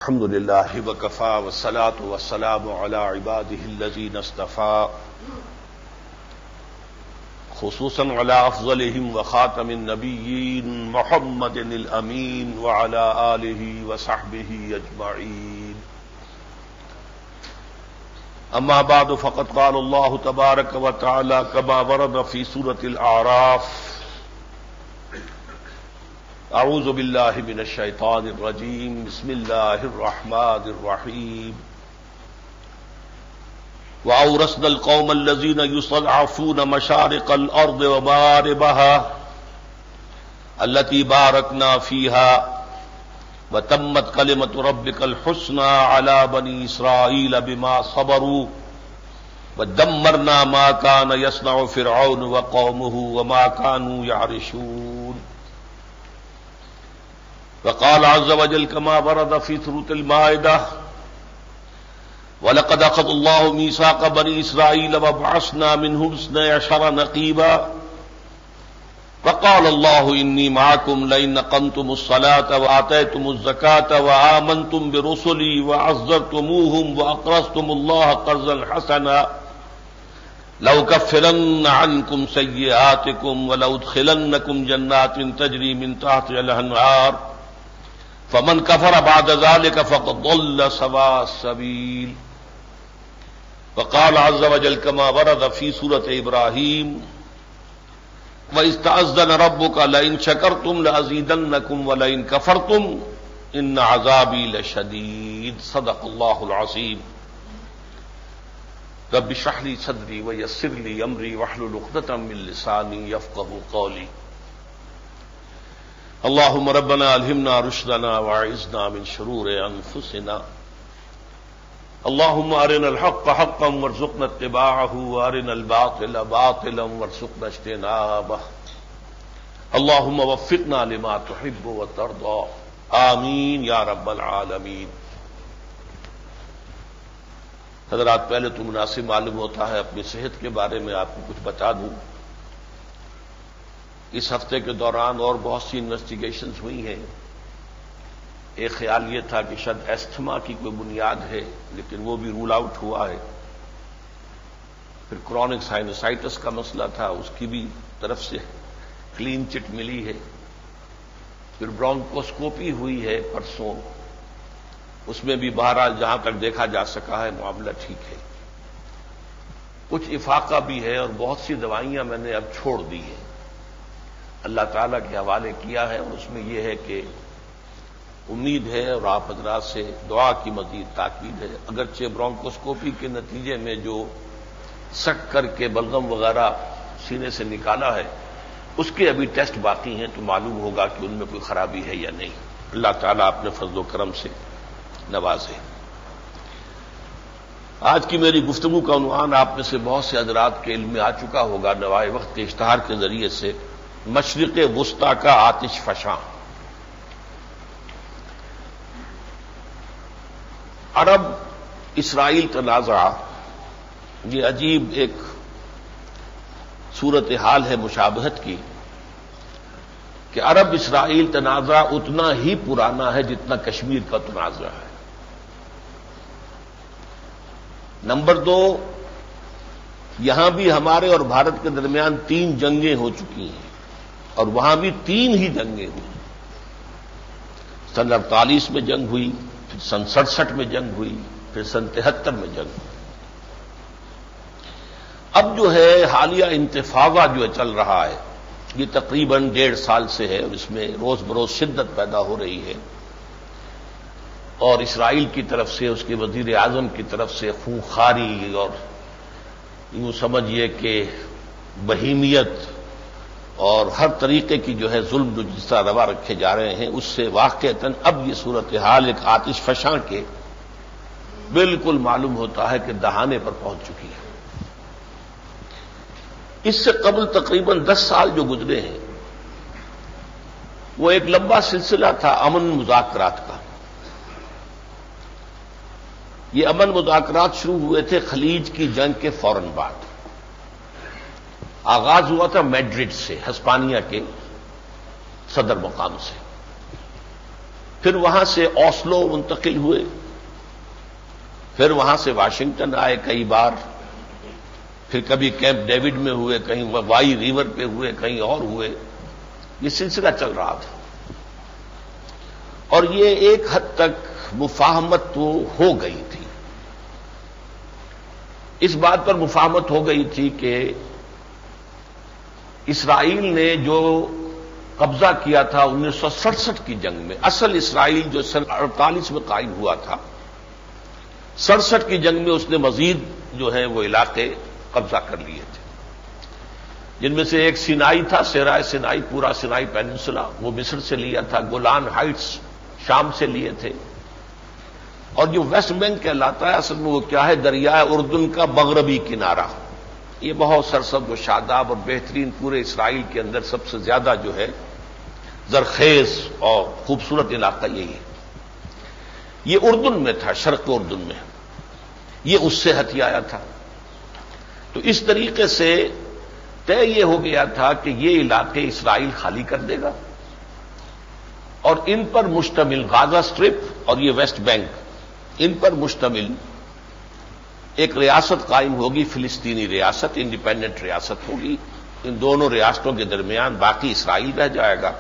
الحمد للہ وکفی والصلاۃ والسلام علی عبادہ الذین اصطفی خصوصا علی افضلہم وخاتم النبیین محمد الامین وعلی آلہ وصحبہ اجمعین اما بعد فقد قال اللہ تبارک وتعالی کما ورد فی سورۃ الاعراف اعوذ باللہ من الشیطان الرجیم بسم اللہ الرحمن الرحیم وَأَوْرَثْنَا الْقَوْمَ الَّذِينَ يُسْتَضْعَفُونَ مَشَارِقَ الْأَرْضِ وَمَغَارِبَهَا الَّتِي بَارَكْنَا فِيهَا وَتَمَّتْ كَلِمَةُ رَبِّكَ الْحُسْنَى عَلَى بَنِي إِسْرَائِيلَ بِمَا صَبَرُوا وَدَمَّرْنَا مَا كَانَ يَصْنَعُ فِرْعَوْنُ وَقَوْمُهُ وَمَا كَانُوا يَعْرِشُونَ وقال عز وجل كما ورد في سورة المائدة وَلَقَدْ أَخَذَ اللَّهُ مِيثَاقَ بَنِي إِسْرَائِيلَ وَبَعَثْنَا مِنْهُمْ اثْنَيْ عَشَرَ نَقِيبًا وَقَالَ اللَّهُ إِنِّي مَعَكُمْ لَئِنْ أَقَمْتُمُ الصَّلَاةَ وَآتَيْتُمُ الزَّكَاةَ وَآمَنْتُمْ بِرُسُلِي وَعَزَّرْتُمُوهُمْ وَأَقْرَضْتُمُ اللَّهَ قَرْضًا حَسَنًا لَأُكَفِّرَنَّ عَنْكُمْ سَيِّئَاتِكُمْ وَلَأُدْخِلَنَّكُمْ جَنَّاتٍ تَجْرِي مِنْ تَحْتِهَا الْأَنْهَارُ فمن كفر بعد ذلك فقد ضل سواء السبيل وقال عز وجل كما ورد في سورة إبراهيم وإذ تأذن ربك لئن شكرتم لأزيدنكم ولئن كفرتم إن عذابي لشديد صدق الله العظيم رب اشرح لي صدري ويسر لي أمري واحلل عقدة من لساني يفقهوا قولي اللهم ربنا الهمنا رشدنا واعذنا من شرور انفسنا اللهم ارنا الحق حقا وارزقنا اتباعه وارنا الباطل باطلا وارزقنا اجتنابه اللهم وفقنا لما تحب وترضى آمین یا رب العالمین۔ حضرات، پہلے تو مناسب معلوم ہوتا ہے اپنی صحت کے بارے میں آپ کو کچھ بتا دوں۔ اس ہفتے کے دوران اور بہت سی انویسٹیگیشنز ہوئی ہیں۔ ایک خیال یہ تھا کہ شاید ایستھما کی کوئی بنیاد ہے، لیکن وہ بھی رول آؤٹ ہوا ہے۔ پھر کرونک سائنوسائٹس کا مسئلہ تھا، اس کی بھی طرف سے کلین چٹ ملی ہے۔ پھر برونکوسکوپی ہوئی ہے پرسوں، اس میں بھی بہرحال جہاں تک دیکھا جا سکا ہے معاملہ ٹھیک ہے۔ کچھ افاقہ بھی ہے اور بہت سی دوائیاں میں نے اب چھوڑ دی ہیں، اللہ تعالیٰ کے حوالے کیا ہے، اور اس میں یہ ہے کہ امید ہے اور آپ حضرات سے دعا کی مزید تاکید ہے۔ اگرچہ برونکوسکوپی کے نتیجے میں جو سک کر کے بلغم وغیرہ سینے سے نکالا ہے، اس کے ابھی ٹیسٹ باقی ہیں، تو معلوم ہوگا کہ ان میں کوئی خرابی ہے یا نہیں۔ اللہ تعالیٰ اپنے فضل و کرم سے نوازے۔ آج کی میری گفتگو کا عنوان آپ میں سے بہت سے حضرات کے علم میں آ چکا ہوگا نوائے وقت کے اشتہار کے ذریعے سے، مشرق وسطی کا آتش فشاں۔ عرب اسرائیل تنازع یہ عجیب ایک صورتحال ہے مشابہت کی کہ عرب اسرائیل تنازع اتنا ہی پرانا ہے جتنا کشمیر کا تنازع ہے۔ نمبر 2، یہاں بھی ہمارے اور بھارت کے درمیان 3 جنگیں ہو چکی ہیں، اور وہاں بھی 3 ہی جنگیں ہوئی۔ سن 48 میں جنگ ہوئی، پھر سن 67 میں جنگ ہوئی، پھر سن 73 میں جنگ ہوئی۔ اب جو ہے حالیہ انتفاضہ جو چل رہا ہے، یہ تقریباً 1.5 سال سے ہے، اور اس میں روز بروز شدت پیدا ہو رہی ہے، اور اسرائیل کی طرف سے، اس کے وزیر اعظم کی طرف سے خونخواری اور یوں سمجھیے کہ بہیمیت اور ہر طریقے کی جو ہے ظلم جو جس طرح روا رکھے جا رہے ہیں، اس سے واقعتاً اب یہ صورتحال ایک آتش فشاں کے بالکل معلوم ہوتا ہے کہ دہانے پر پہنچ چکی ہے۔ اس سے قبل تقریباً 10 سال جو گزرے ہیں، وہ ایک لمبا سلسلہ تھا امن مذاکرات کا۔ یہ امن مذاکرات شروع ہوئے تھے خلیج کی جنگ کے فوراً بعد۔ آغاز ہوا تھا میڈرڈ سے، ہسپانیہ کے صدر مقام سے۔ پھر وہاں سے اوسلو منتقل ہوئے، پھر وہاں سے واشنگٹن آئے کئی بار، پھر کبھی کیمپ ڈیوڈ میں ہوئے، کہیں وائی ریور پہ ہوئے، کہیں اور ہوئے. یہ سلسلہ چل رہا تھا اور یہ ایک حد تک مفاہمت تو ہو گئی تھی. اس بات پر مفاہمت ہو گئی تھی کہ اسرائیل نے جو قبضہ کیا تھا 1967 کی جنگ میں، اصل اسرائیل جو سن 48 میں قائم ہوا تھا، 67 کی جنگ میں اس نے مزید جو ہے وہ علاقے قبضہ کر لیے تھے، جن میں سے ایک سینائی تھا، صحرائے سینائی، پورا سینائی پیننسولا وہ مصر سے لیا تھا، گولان ہائٹس شام سے لیے تھے، اور جو ویسٹ بینک کہلاتا ہے اصل میں وہ کیا ہے، دریائے اردن کا مغربی کنارہ. یہ بہت سرسبز و شاداب اور بہترین، پورے اسرائیل کے اندر سب سے زیادہ جو ہے زرخیز اور خوبصورت علاقہ یہی ہے. یہ اردن میں تھا، شرق اردن میں، یہ اس سے ہتھیایا تھا. تو اس طریقے سے طے یہ ہو گیا تھا کہ یہ علاقے اسرائیل خالی کر دے گا اور ان پر مشتمل غازہ اسٹرپ اور یہ ویسٹ بینک، ان پر مشتمل ایک ریاست قائم ہوگی، فلسطینی ریاست، انڈیپینڈنٹ ریاست ہوگی. ان دونوں ریاستوں کے درمیان باقی اسرائیل رہ جائے گا،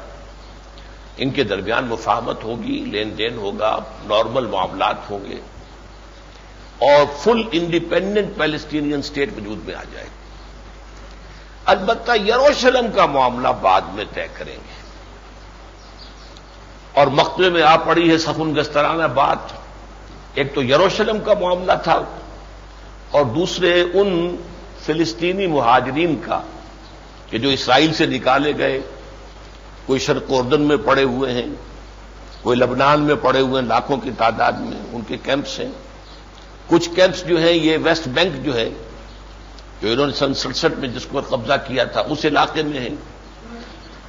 ان کے درمیان مفاہمت ہوگی، لین دین ہوگا، نارمل معاملات ہوں گے اور فل انڈیپینڈنٹ پیلسٹینین اسٹیٹ وجود میں آ جائے گی. البتہ یروشلم کا معاملہ بعد میں طے کریں گے. اور مقطعے میں آ پڑی ہے سخن گسترانہ بات. ایک تو یروشلم کا معاملہ تھا اور دوسرے ان فلسطینی مہاجرین کا کہ جو اسرائیل سے نکالے گئے، کوئی شرق اردن میں پڑے ہوئے ہیں، کوئی لبنان میں پڑے ہوئے ہیں لاکھوں کی تعداد میں، ان کے کیمپس ہیں. کچھ کیمپس جو ہیں یہ ویسٹ بینک جو ہے، جو انہوں نے سن 67 میں جس پر قبضہ کیا تھا اس علاقے میں ہیں.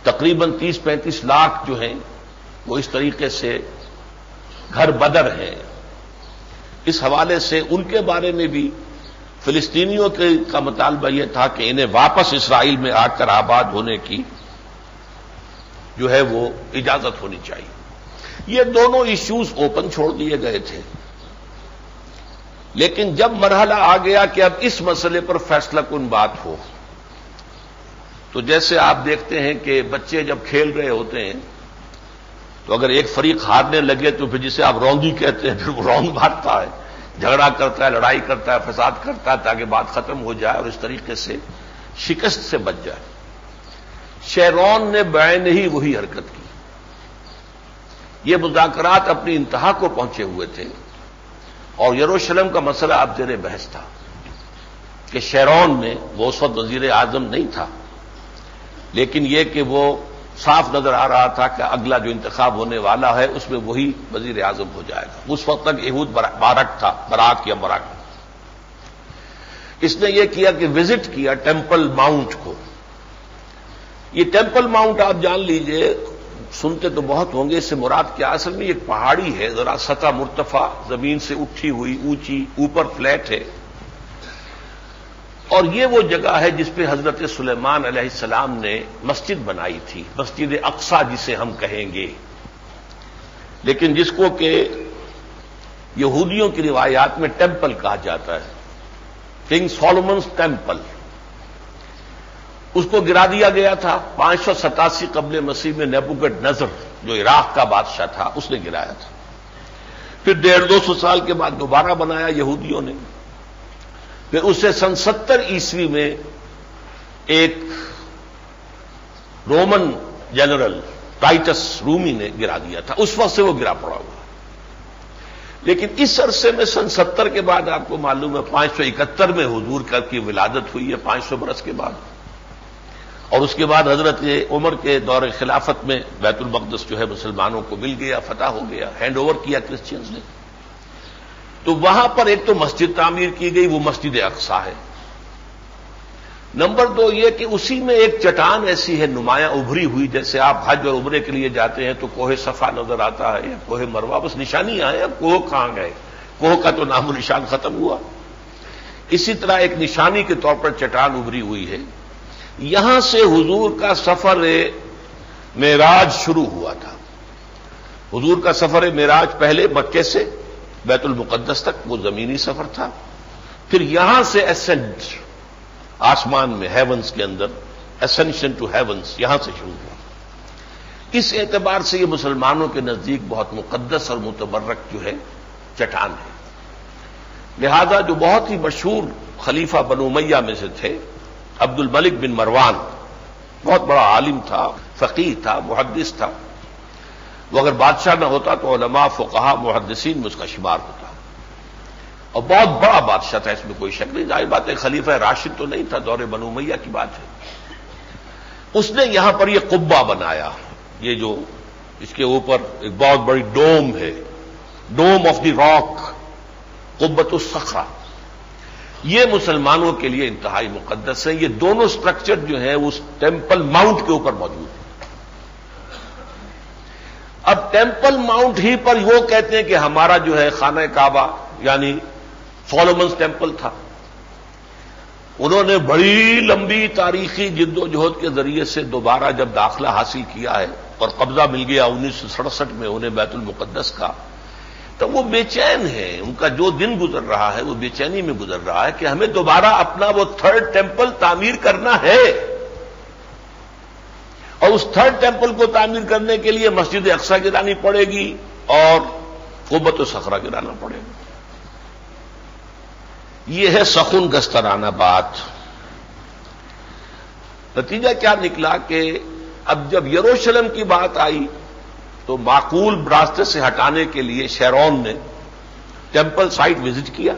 تقریباً 30-35 لاکھ جو ہیں وہ اس طریقے سے گھر بدر ہیں. اس حوالے سے ان کے بارے میں بھی فلسطینیوں کا مطالبہ یہ تھا کہ انہیں واپس اسرائیل میں آ کر آباد ہونے کی جو ہے وہ اجازت ہونی چاہیے. یہ دونوں ایشوز اوپن چھوڑ دیے گئے تھے. لیکن جب مرحلہ آ گیا کہ اب اس مسئلے پر فیصلہ کن بات ہو، تو جیسے آپ دیکھتے ہیں کہ بچے جب کھیل رہے ہوتے ہیں تو اگر ایک فریق ہارنے لگے تو پھر جسے آپ رونگی کہتے ہیں پھر وہ رونگ مارتا ہے، جھگڑا کرتا ہے، لڑائی کرتا ہے، فساد کرتا ہے تاکہ بات ختم ہو جائے اور اس طریقے سے شکست سے بچ جائے. شیرون نے بعین ہی وہی حرکت کی. یہ مذاکرات اپنی انتہا کو پہنچے ہوئے تھے اور یروشلم کا مسئلہ اب زیر بحث تھا کہ شیرون میں وہ اس وقت وزیر اعظم نہیں تھا، لیکن یہ کہ وہ صاف نظر آ رہا تھا کہ اگلا جو انتخاب ہونے والا ہے اس میں وہی وزیر اعظم ہو جائے گا. اس وقت تک یہود بارک تھا، براک یا براک. اس نے یہ کیا کہ وزٹ کیا ٹیمپل ماؤنٹ کو. یہ ٹیمپل ماؤنٹ آپ جان لیجئے، سنتے تو بہت ہوں گے، اس سے مراد کیا؟ اصل میں ایک پہاڑی ہے، ذرا سطح مرتفع، زمین سے اٹھی ہوئی، اونچی، اوپر فلیٹ ہے. اور یہ وہ جگہ ہے جس پہ حضرت سلیمان علیہ السلام نے مسجد بنائی تھی، مسجد اقصی جسے ہم کہیں گے، لیکن جس کو کہ یہودیوں کی روایات میں ٹیمپل کہا جاتا ہے، کنگ سولومنز ٹیمپل. اس کو گرا دیا گیا تھا 587 قبل مسیح میں. نیبوکڈ نظر جو عراق کا بادشاہ تھا اس نے گرایا تھا. پھر 150-200 سال کے بعد دوبارہ بنایا یہودیوں نے. پھر اسے سن 70 عیسوی میں ایک رومن جنرل ٹائٹس رومی نے گرا دیا تھا. اس وقت سے وہ گرا پڑا ہوا. لیکن اس عرصے میں سن 70 کے بعد آپ کو معلوم ہے 571 میں حضور کی ولادت ہوئی ہے، 500 برس کے بعد. اور اس کے بعد حضرت عمر کے دور خلافت میں بیت المقدس جو ہے مسلمانوں کو مل گیا، فتح ہو گیا، ہینڈ اوور کیا کرسچنز نے. تو وہاں پر ایک تو مسجد تعمیر کی گئی، وہ مسجد اقصی ہے. نمبر 2 یہ کہ اسی میں ایک چٹان ایسی ہے نمایاں ابھری ہوئی، جیسے آپ حج اور عمرے کے لیے جاتے ہیں تو کوہ صفا نظر آتا ہے یا کوہ مروہ، بس نشانیاں ہیں. اب کوہ کہاں گئے؟ کوہ کا تو نام و نشان ختم ہوا. اسی طرح ایک نشانی کے طور پر چٹان ابھری ہوئی ہے. یہاں سے حضور کا سفر معراج شروع ہوا تھا. حضور کا سفر معراج پہلے مکے سے بیت المقدس تک وہ زمینی سفر تھا، پھر یہاں سے اسینڈ آسمان میں ہیونز کے اندر، اسینشن ٹو ہیونز یہاں سے شروع ہوا۔ اس اعتبار سے یہ مسلمانوں کے نزدیک بہت مقدس اور متبرک جو ہے چٹان ہے۔ لہذا جو بہت ہی مشہور خلیفہ بنو امیہ میں سے تھے عبد الملک بن مروان، بہت بڑا عالم تھا، فقیہ تھا، محدث تھا، وہ اگر بادشاہ نہ ہوتا تو علماء، فقہاء، محدثین میں اس کا شمار ہوتا، اور بہت بڑا بادشاہ تھا، اس میں کوئی شک نہیں۔ ظاہر بات ہے خلیفہ راشد تو نہیں تھا، دور بنو امیہ کی بات ہے۔ اس نے یہاں پر یہ قبہ بنایا، یہ جو اس کے اوپر ایک بہت بڑی ڈوم ہے، ڈوم آف دی راک، قبۃ الصخرہ، یہ مسلمانوں کے لیے انتہائی مقدس ہے۔ یہ دونوں سٹرکچر جو ہیں اس ٹیمپل ماؤنٹ کے اوپر موجود ہیں۔ اب ٹیمپل ماؤنٹ ہی پر وہ کہتے ہیں کہ ہمارا جو ہے خانہ کعبہ یعنی سولومنز ٹیمپل تھا۔ انہوں نے بڑی لمبی تاریخی جد و جہد کے ذریعے سے دوبارہ جب داخلہ حاصل کیا ہے اور قبضہ مل گیا 1967 میں انہیں بیت المقدس کا، تو وہ بے چین ہے، ان کا جو دن گزر رہا ہے وہ بے چینی میں گزر رہا ہے کہ ہمیں دوبارہ اپنا وہ تھرڈ ٹیمپل تعمیر کرنا ہے، اور اس تھرڈ ٹیمپل کو تعمیر کرنے کے لیے مسجد اقصی گرانی پڑے گی اور قبۃ الصخرہ گرانا پڑے گا۔ یہ ہے سخن گسترانہ بات۔ نتیجہ کیا نکلا کہ اب جب یروشلم کی بات آئی تو معقول راستے سے ہٹانے کے لیے شیرون نے ٹیمپل سائٹ وزٹ کیا،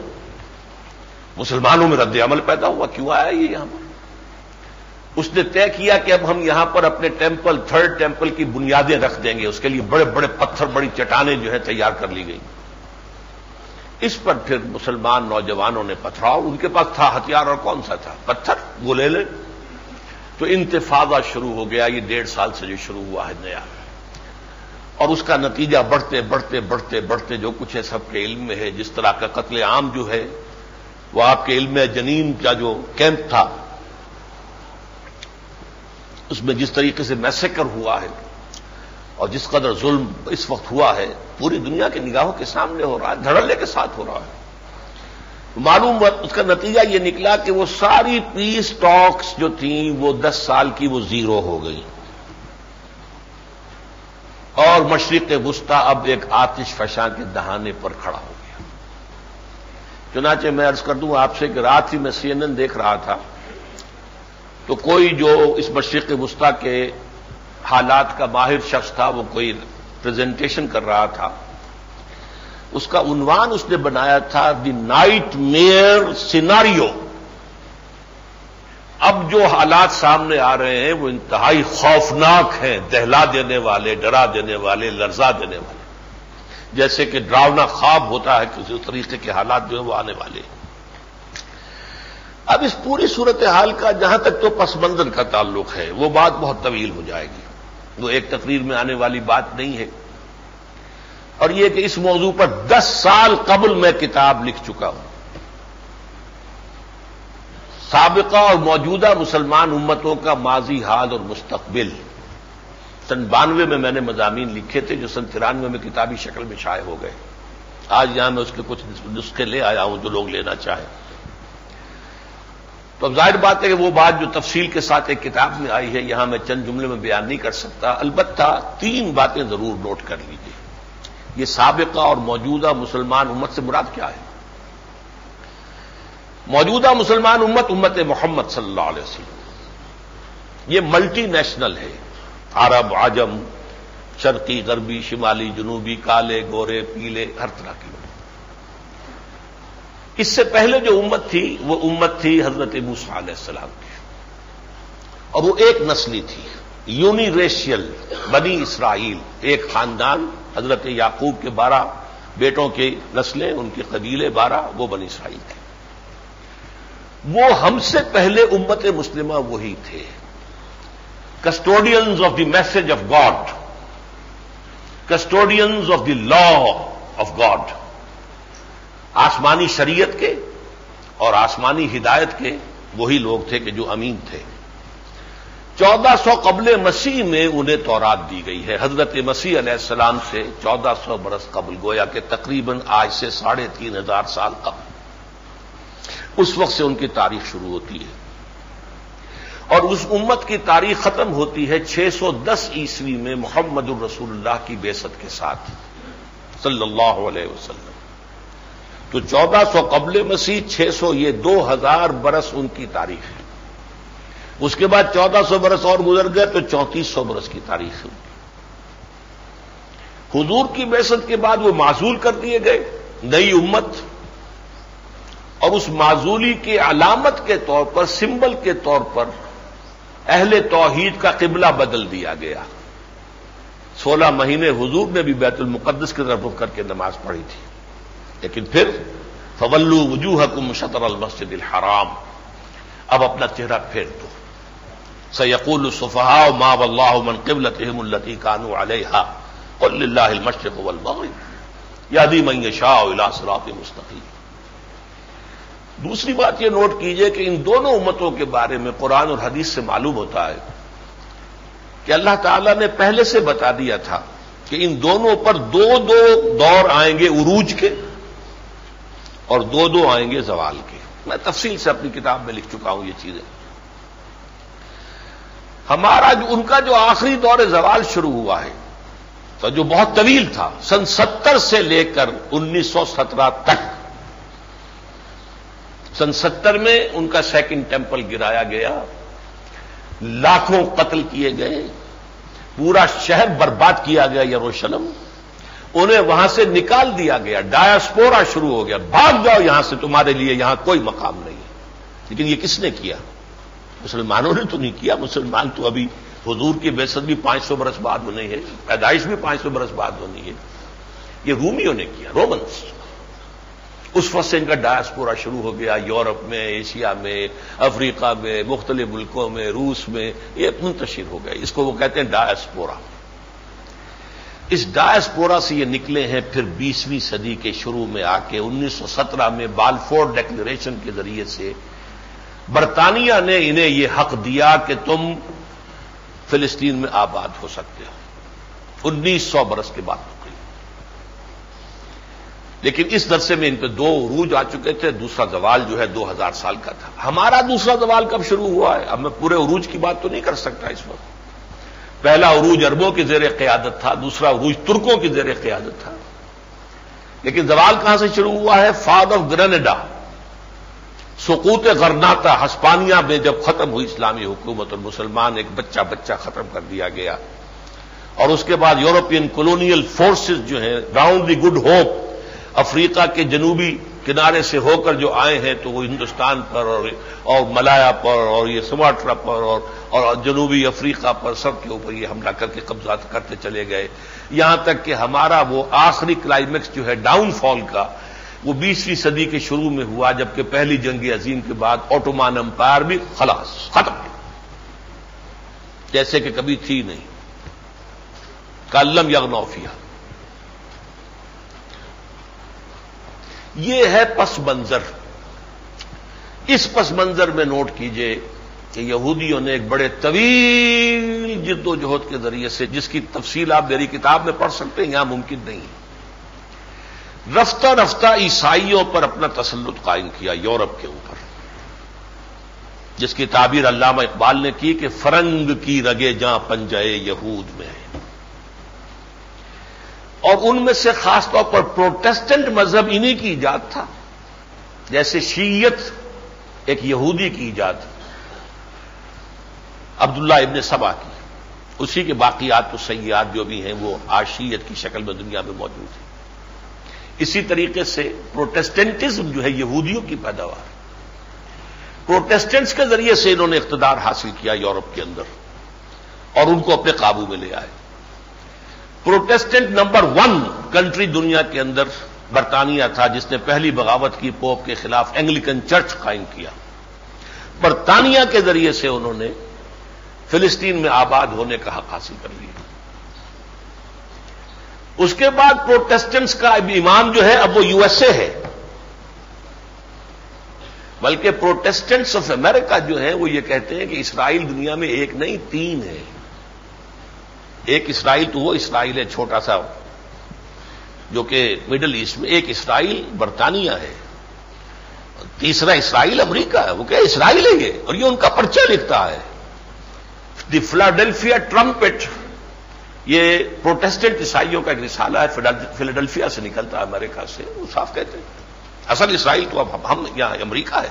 مسلمانوں میں رد عمل پیدا ہوا، کیوں آیا یہ یہاں پر؟ اس نے طے کیا کہ اب ہم یہاں پر اپنے ٹیمپل، تھرڈ ٹیمپل کی بنیادیں رکھ دیں گے، اس کے لیے بڑے بڑے پتھر، بڑی چٹانیں جو ہے تیار کر لی گئی۔ اس پر پھر مسلمان نوجوانوں نے پتھراؤ، ان کے پاس تھا ہتھیار، اور کون سا تھا؟ پتھر، وہ لے لیں۔ تو انتفاضہ شروع ہو گیا، یہ 1.5 سال سے جو شروع ہوا ہے نیا، اور اس کا نتیجہ بڑھتے بڑھتے بڑھتے بڑھتے جو کچھ ہے سب کے علم میں ہے۔ جس طرح کا قتل عام جو ہے وہ آپ کے علم میں، جنین کا جو کیمپ تھا اس میں جس طریقے سے میسیکر ہوا ہے اور جس قدر ظلم اس وقت ہوا ہے پوری دنیا کی نگاہوں کے سامنے ہو رہا ہے، دھڑلے کے ساتھ ہو رہا ہے۔ معلوم ہوا اس کا نتیجہ یہ نکلا کہ وہ ساری پیس ٹاکس جو تھیں وہ 10 سال کی وہ زیرو ہو گئی، اور مشرق وسطی اب ایک آتش فشاں کے دہانے پر کھڑا ہو گیا۔ چنانچہ میں عرض کر دوں آپ سے کہ رات ہی میں CNN دیکھ رہا تھا تو کوئی جو اس مشرق وسطی کے حالات کا ماہر شخص تھا، وہ کوئی پریزنٹیشن کر رہا تھا، اس کا عنوان اس نے بنایا تھا دی نائٹ میئر سیناریو۔ اب جو حالات سامنے آ رہے ہیں وہ انتہائی خوفناک ہیں، دہلا دینے والے، ڈرا دینے والے، لرزا دینے والے، جیسے کہ ڈراؤنا خواب ہوتا ہے کسی طریقے کے حالات جو ہیں وہ آنے والے۔ اب اس پوری صورتحال کا جہاں تک تو پس منظر کا تعلق ہے وہ بات بہت طویل ہو جائے گی، وہ ایک تقریر میں آنے والی بات نہیں ہے، اور یہ کہ اس موضوع پر 10 سال قبل میں کتاب لکھ چکا ہوں۔ سابقہ اور موجودہ مسلمان امتوں کا ماضی، حال اور مستقبل، سن 92 میں نے مضامین لکھے تھے جو سن 93 میں کتابی شکل میں شائع ہو گئے۔ آج یہاں میں اس کے کچھ نسخے لے آیا ہوں جو لوگ لینا چاہیں۔ تو اب ظاہر بات ہے کہ وہ بات جو تفصیل کے ساتھ ایک کتاب میں آئی ہے یہاں میں چند جملے میں بیان نہیں کر سکتا، البتہ 3 باتیں ضرور نوٹ کر لیجیے۔ یہ سابقہ اور موجودہ مسلمان امت سے مراد کیا ہے؟ موجودہ مسلمان امت محمد صلی اللہ علیہ وسلم، یہ ملٹی نیشنل ہے، عرب، عجم، شرقی، غربی، شمالی، جنوبی، کالے، گورے، پیلے، ہر طرح کی۔ اس سے پہلے جو امت تھی وہ امت تھی حضرت موسیٰ علیہ السلام کی، اور وہ ایک نسلی تھی، یونی ریشیل، بنی اسرائیل، ایک خاندان، حضرت یعقوب کے 12 بیٹوں کی نسلیں، ان کے قبیلے 12، وہ بنی اسرائیل تھے۔ وہ ہم سے پہلے امت مسلمہ وہی تھے، custodians of the message of God, custodians of the law of God, آسمانی شریعت کے اور آسمانی ہدایت کے وہی لوگ تھے کہ جو امین تھے۔ 1400 قبل مسیح میں انہیں تورات دی گئی ہے، حضرت مسیح علیہ السلام سے 1400 برس قبل، گویا کہ تقریباً آج سے 3500 سال قبل، اس وقت سے ان کی تاریخ شروع ہوتی ہے، اور اس امت کی تاریخ ختم ہوتی ہے 610 عیسوی میں محمد الرسول اللہ کی بعثت کے ساتھ صلی اللہ علیہ وسلم۔ تو 1400 قبل مسیح، 600 یہ 2000 برس ان کی تاریخ ہے۔ اس کے بعد 1400 برس اور گزر گئے تو 3400 برس کی تاریخ ہے۔ حضور کی بعثت کے بعد وہ معزول کر دیے گئے، نئی امت، اور اس معزولی کی علامت کے طور پر، سمبل کے طور پر اہل توحید کا قبلہ بدل دیا گیا۔ 16 مہینے حضور نے بھی بیت المقدس کی طرف رخ کر کے نماز پڑھی تھی، لیکن پھر فولوا وجوہکم شطر المسجد الحرام، اب اپنا چہرہ پھیر دو۔ سیقول السفہاء ما واللہ من قبلتہم التی کانوا علیہا قل للہ المشرق والمغرب یہدی من یشاء الی صراط مستقیم۔ دوسری بات یہ نوٹ کیجئے کہ ان دونوں امتوں کے بارے میں قرآن اور حدیث سے معلوم ہوتا ہے کہ اللہ تعالیٰ نے پہلے سے بتا دیا تھا کہ ان دونوں پر دو دور آئیں گے عروج کے، اور دو آئیں گے زوال کے۔ میں تفصیل سے اپنی کتاب میں لکھ چکا ہوں یہ چیزیں۔ ان کا جو آخری دور زوال شروع ہوا ہے تو جو بہت طویل تھا، سن 70 سے لے کر 1917 تک۔ سن 70 میں ان کا سیکنڈ ٹیمپل گرایا گیا، لاکھوں قتل کیے گئے، پورا شہر برباد کیا گیا یروشلم، انہیں وہاں سے نکال دیا گیا، ڈایاسپورا شروع ہو گیا، بھاگ جاؤ یہاں سے، تمہارے لیے یہاں کوئی مقام نہیں ہے۔ لیکن یہ کس نے کیا؟ مسلمانوں نے تو نہیں کیا۔ مسلمان تو ابھی حضور کی بعثت بھی 500 برس بعد ہونی ہے، پیدائش بھی 500 برس بعد ہونی ہے۔ یہ رومیوں نے کیا، رومنس۔ اس وقت سے ان کا ڈایاسپورا شروع ہو گیا، یورپ میں، ایشیا میں، افریقہ میں، مختلف ملکوں میں، روس میں، یہ منتشر ہو گئے۔ اس کو وہ کہتے ہیں ڈایاسپورا۔ اس ڈایاسپورا سے یہ نکلے ہیں پھر 20ویں صدی کے شروع میں آ کے 1917 میں بالفور ڈکلریشن کے ذریعے سے برطانیہ نے انہیں یہ حق دیا کہ تم فلسطین میں آباد ہو سکتے ہو، 1900 برس کے بعد۔ لیکن اس عرصے میں ان پہ 2 عروج آ چکے تھے، دوسرا زوال جو ہے 2000 سال کا تھا۔ ہمارا دوسرا زوال کب شروع ہوا ہے؟ اب میں پورے عروج کی بات تو نہیں کر سکتا اس وقت۔ پہلا عروج عربوں کی زیر قیادت تھا، دوسرا عروج ترکوں کی زیر قیادت تھا۔ لیکن زوال کہاں سے شروع ہوا ہے؟ فال آف گرینیڈا، سقوط غرناطہ، ہسپانیہ میں جب ختم ہوئی اسلامی حکومت اور مسلمان ایک بچہ ختم کر دیا گیا، اور اس کے بعد یورپین کولونیل فورسز جو ہیں راؤنڈ دی گڈ ہوپ افریقہ کے جنوبی کنارے سے ہو کر جو آئے ہیں، تو وہ ہندوستان پر اور ملایا پر اور یہ سماٹرا پر اور جنوبی افریقہ پر سب کے اوپر یہ حملہ کر کے قبضہ کرتے چلے گئے، یہاں تک کہ ہمارا وہ آخری کلائمیکس جو ہے ڈاؤن فال کا، وہ 20ویں صدی کے شروع میں ہوا، جبکہ پہلی جنگ عظیم کے بعد اوٹومان امپائر بھی خلاص ختم، جیسے کہ کبھی تھی نہیں، کاللم یغنوا فیہا۔ یہ ہے پس منظر۔ اس پس منظر میں نوٹ کیجئے کہ یہودیوں نے ایک بڑے طویل جد و جہد کے ذریعے سے، جس کی تفصیل آپ میری کتاب میں پڑھ سکتے ہیں، یہاں ممکن نہیں، رفتہ رفتہ عیسائیوں پر اپنا تسلط قائم کیا، یورپ کے اوپر، جس کی تعبیر علامہ اقبال نے کی کہ فرنگ کی رگے جاں پنجائے یہود میں ہے۔ اور ان میں سے خاص طور پر پروٹیسٹنٹ مذہب انہی کی ایجاد تھا، جیسے شیعیت ایک یہودی کی ایجاد، عبداللہ ابن سبا کی، اسی کے باقیات و سیئات جو بھی ہیں وہ آج شیعیت کی شکل میں دنیا میں موجود ہیں۔ اسی طریقے سے پروٹیسٹنٹزم جو ہے یہودیوں کی پیداوار، پروٹیسٹنٹس کے ذریعے سے انہوں نے اقتدار حاصل کیا یورپ کے اندر اور ان کو اپنے قابو میں لے آئے۔ پروٹیسٹنٹ نمبر 1 کنٹری دنیا کے اندر برطانیہ تھا، جس نے پہلی بغاوت کی، پوپ کے خلاف اینگلیکن چرچ قائم کیا۔ برطانیہ کے ذریعے سے انہوں نے فلسطین میں آباد ہونے کا حق حاصل کر لیا۔ اس کے بعد پروٹیسٹنٹس کا امام جو ہے اب وہ USA ہے، بلکہ پروٹیسٹنٹس آف امریکہ جو ہیں وہ یہ کہتے ہیں کہ اسرائیل دنیا میں ایک نہیں 3 ہے. ایک اسرائیل تو وہ اسرائیل ہے چھوٹا سا جو کہ مڈل ایسٹ میں، ایک اسرائیل برطانیہ ہے، تیسرا اسرائیل امریکہ ہے. وہ کہ اسرائیل ہے یہ، اور یہ ان کا پرچہ لکھتا ہے دی فلاڈیلفیا ٹرمپٹ. یہ پروٹیسٹنٹ عیسائیوں کا ایک رسالہ ہے، فلاڈیلفیا سے نکلتا ہے امریکہ سے. وہ صاف کہتے ہیں اصل اسرائیل تو اب ہم یہاں امریکہ ہے،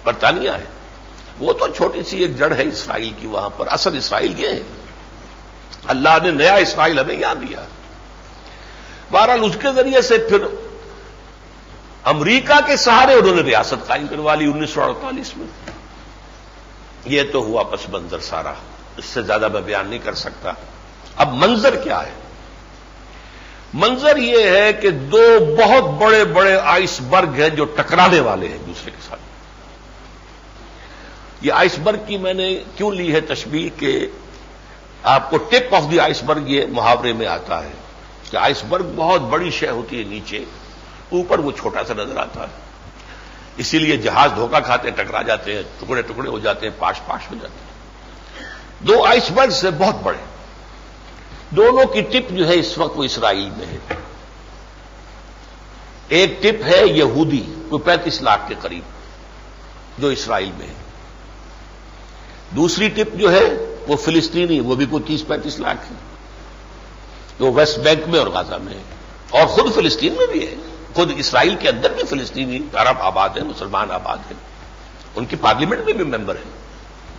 برطانیہ ہے. وہ تو چھوٹی سی ایک جڑ ہے اسرائیل کی وہاں پر. اصل اسرائیل یہ ہے. اللہ نے نیا اسرائیل ہمیں یہاں دیا. بہرحال اس کے ذریعے سے پھر امریکہ کے سہارے انہوں نے ریاست قائم کروا لی 1948 میں. یہ تو ہوا پس منظر سارا، اس سے زیادہ میں بیان نہیں کر سکتا. اب منظر کیا ہے؟ منظر یہ ہے کہ 2 بہت بڑے بڑے آئس برگ ہیں جو ٹکرانے والے ہیں دوسرے کے ساتھ. یہ آئس برگ کی میں نے کیوں لی ہے تشبیہ کہ آپ کو ٹپ آف دی آئس برگ یہ محاورے میں آتا ہے کہ آئس برگ بہت بڑی شے ہوتی ہے نیچے، اوپر وہ چھوٹا سا نظر آتا ہے. اسی لیے جہاز دھوکہ کھاتے ہیں، ٹکرا جاتے ہیں، ٹکڑے ٹکڑے ہو جاتے ہیں، پاش پاش ہو جاتے ہیں. 2 آئس برگ سے بہت بڑے، دونوں کی ٹپ جو ہے اس وقت وہ اسرائیل میں ہے. ایک ٹپ ہے یہودی، کوئی 35 لاکھ کے قریب جو اسرائیل میں ہے. دوسری ٹپ جو ہے وہ فلسطینی، وہ بھی کوئی 30-35 لاکھ ہے، جو ویسٹ بینک میں اور غزہ میں ہے، اور خود فلسطین میں بھی ہے. خود اسرائیل کے اندر بھی فلسطینی عرب آباد ہیں، مسلمان آباد ہیں. ان کی پارلیمنٹ میں بھی ممبر ہیں،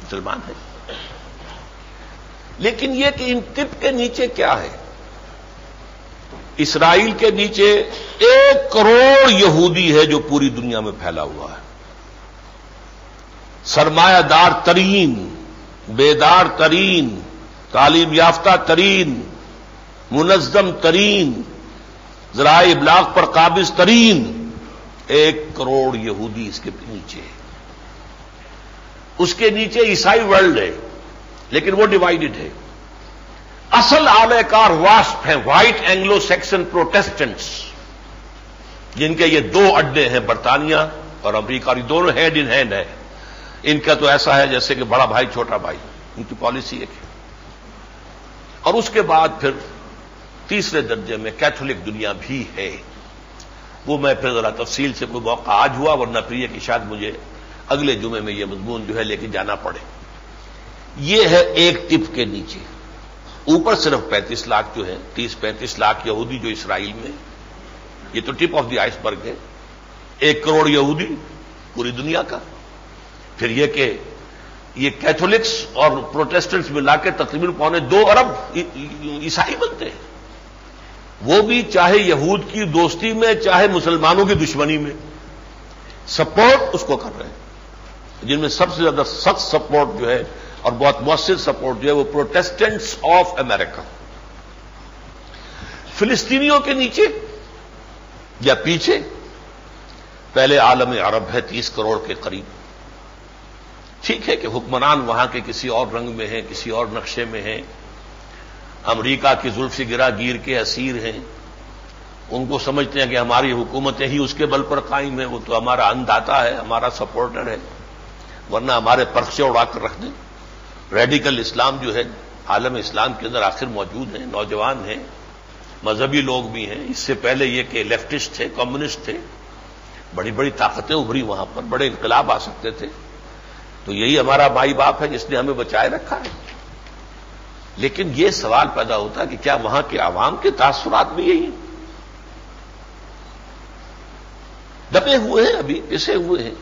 مسلمان ہیں. لیکن یہ کہ ان ٹپ کے نیچے کیا ہے؟ اسرائیل کے نیچے 1 کروڑ یہودی ہے جو پوری دنیا میں پھیلا ہوا ہے. سرمایہ دار ترین، بیدار ترین، تعلیم یافتہ ترین، منظم ترین، ذرائع ابلاغ پر قابض ترین 1 کروڑ یہودی اس کے نیچے ہے. اس کے نیچے عیسائی ورلڈ ہے، لیکن وہ ڈیوائیڈڈ ہے. اصل اعلی کار واسپ ہیں، وائٹ اینگلو سیکسن پروٹیسٹنٹس، جن کے یہ 2 اڈے ہیں، برطانیہ اور امریکہ، اور یہ دونوں ہینڈ ان ہینڈ ہے. ان کا تو ایسا ہے جیسے کہ بڑا بھائی چھوٹا بھائی، ان کی پالیسی ایک ہے. اور اس کے بعد پھر تیسرے درجے میں کیتھولک دنیا بھی ہے. وہ میں پھر ذرا تفصیل سے کوئی موقع آج ہوا، ورنہ پھر یہ کہ شاید مجھے اگلے جمعے میں یہ مضمون جو ہے لے کے جانا پڑے. یہ ہے ایک ٹپ کے نیچے. اوپر صرف 35 لاکھ جو ہے، 30-35 لاکھ یہودی جو اسرائیل میں، یہ تو ٹپ آف دی آئس برگ ہے. 1 کروڑ یہودی پوری دنیا کا. پھر یہ کہ یہ کیتھولکس اور پروٹیسٹنٹس ملا کے تقریباً 2.25 ارب عیسائی بنتے ہیں. وہ بھی چاہے یہود کی دوستی میں چاہے مسلمانوں کی دشمنی میں سپورٹ اس کو کر رہے ہیں. جن میں سب سے زیادہ سخت سپورٹ جو ہے اور بہت مؤثر سپورٹ جو ہے وہ پروٹیسٹنٹس آف امریکہ. فلسطینیوں کے نیچے یا پیچھے پہلے عالم عرب ہے 30 کروڑ کے قریب. ٹھیک ہے کہ حکمران وہاں کے کسی اور رنگ میں ہیں، کسی اور نقشے میں ہیں، امریکہ کی زلف گرا گیر کے اسیر ہیں. ان کو سمجھتے ہیں کہ ہماری حکومتیں ہی اس کے بل پر قائم ہیں، وہ تو ہمارا انداتا ہے، ہمارا سپورٹر ہے، ورنہ ہمارے پرخچے اڑا کر رکھ دیں. ریڈیکل اسلام جو ہے عالم اسلام کے اندر آخر موجود ہیں، نوجوان ہیں، مذہبی لوگ بھی ہیں. اس سے پہلے یہ کہ لیفٹسٹ تھے، کمیونسٹ تھے، بڑی بڑی طاقتیں ابھری وہاں پر، بڑے انقلاب آ سکتے تھے. تو یہی ہمارا مائی باپ ہے جس نے ہمیں بچائے رکھا ہے. لیکن یہ سوال پیدا ہوتا ہے کہ کیا وہاں کے عوام کے تاثرات بھی یہی ہیں؟ دبے ہوئے ہیں، ابھی پسے ہوئے ہیں.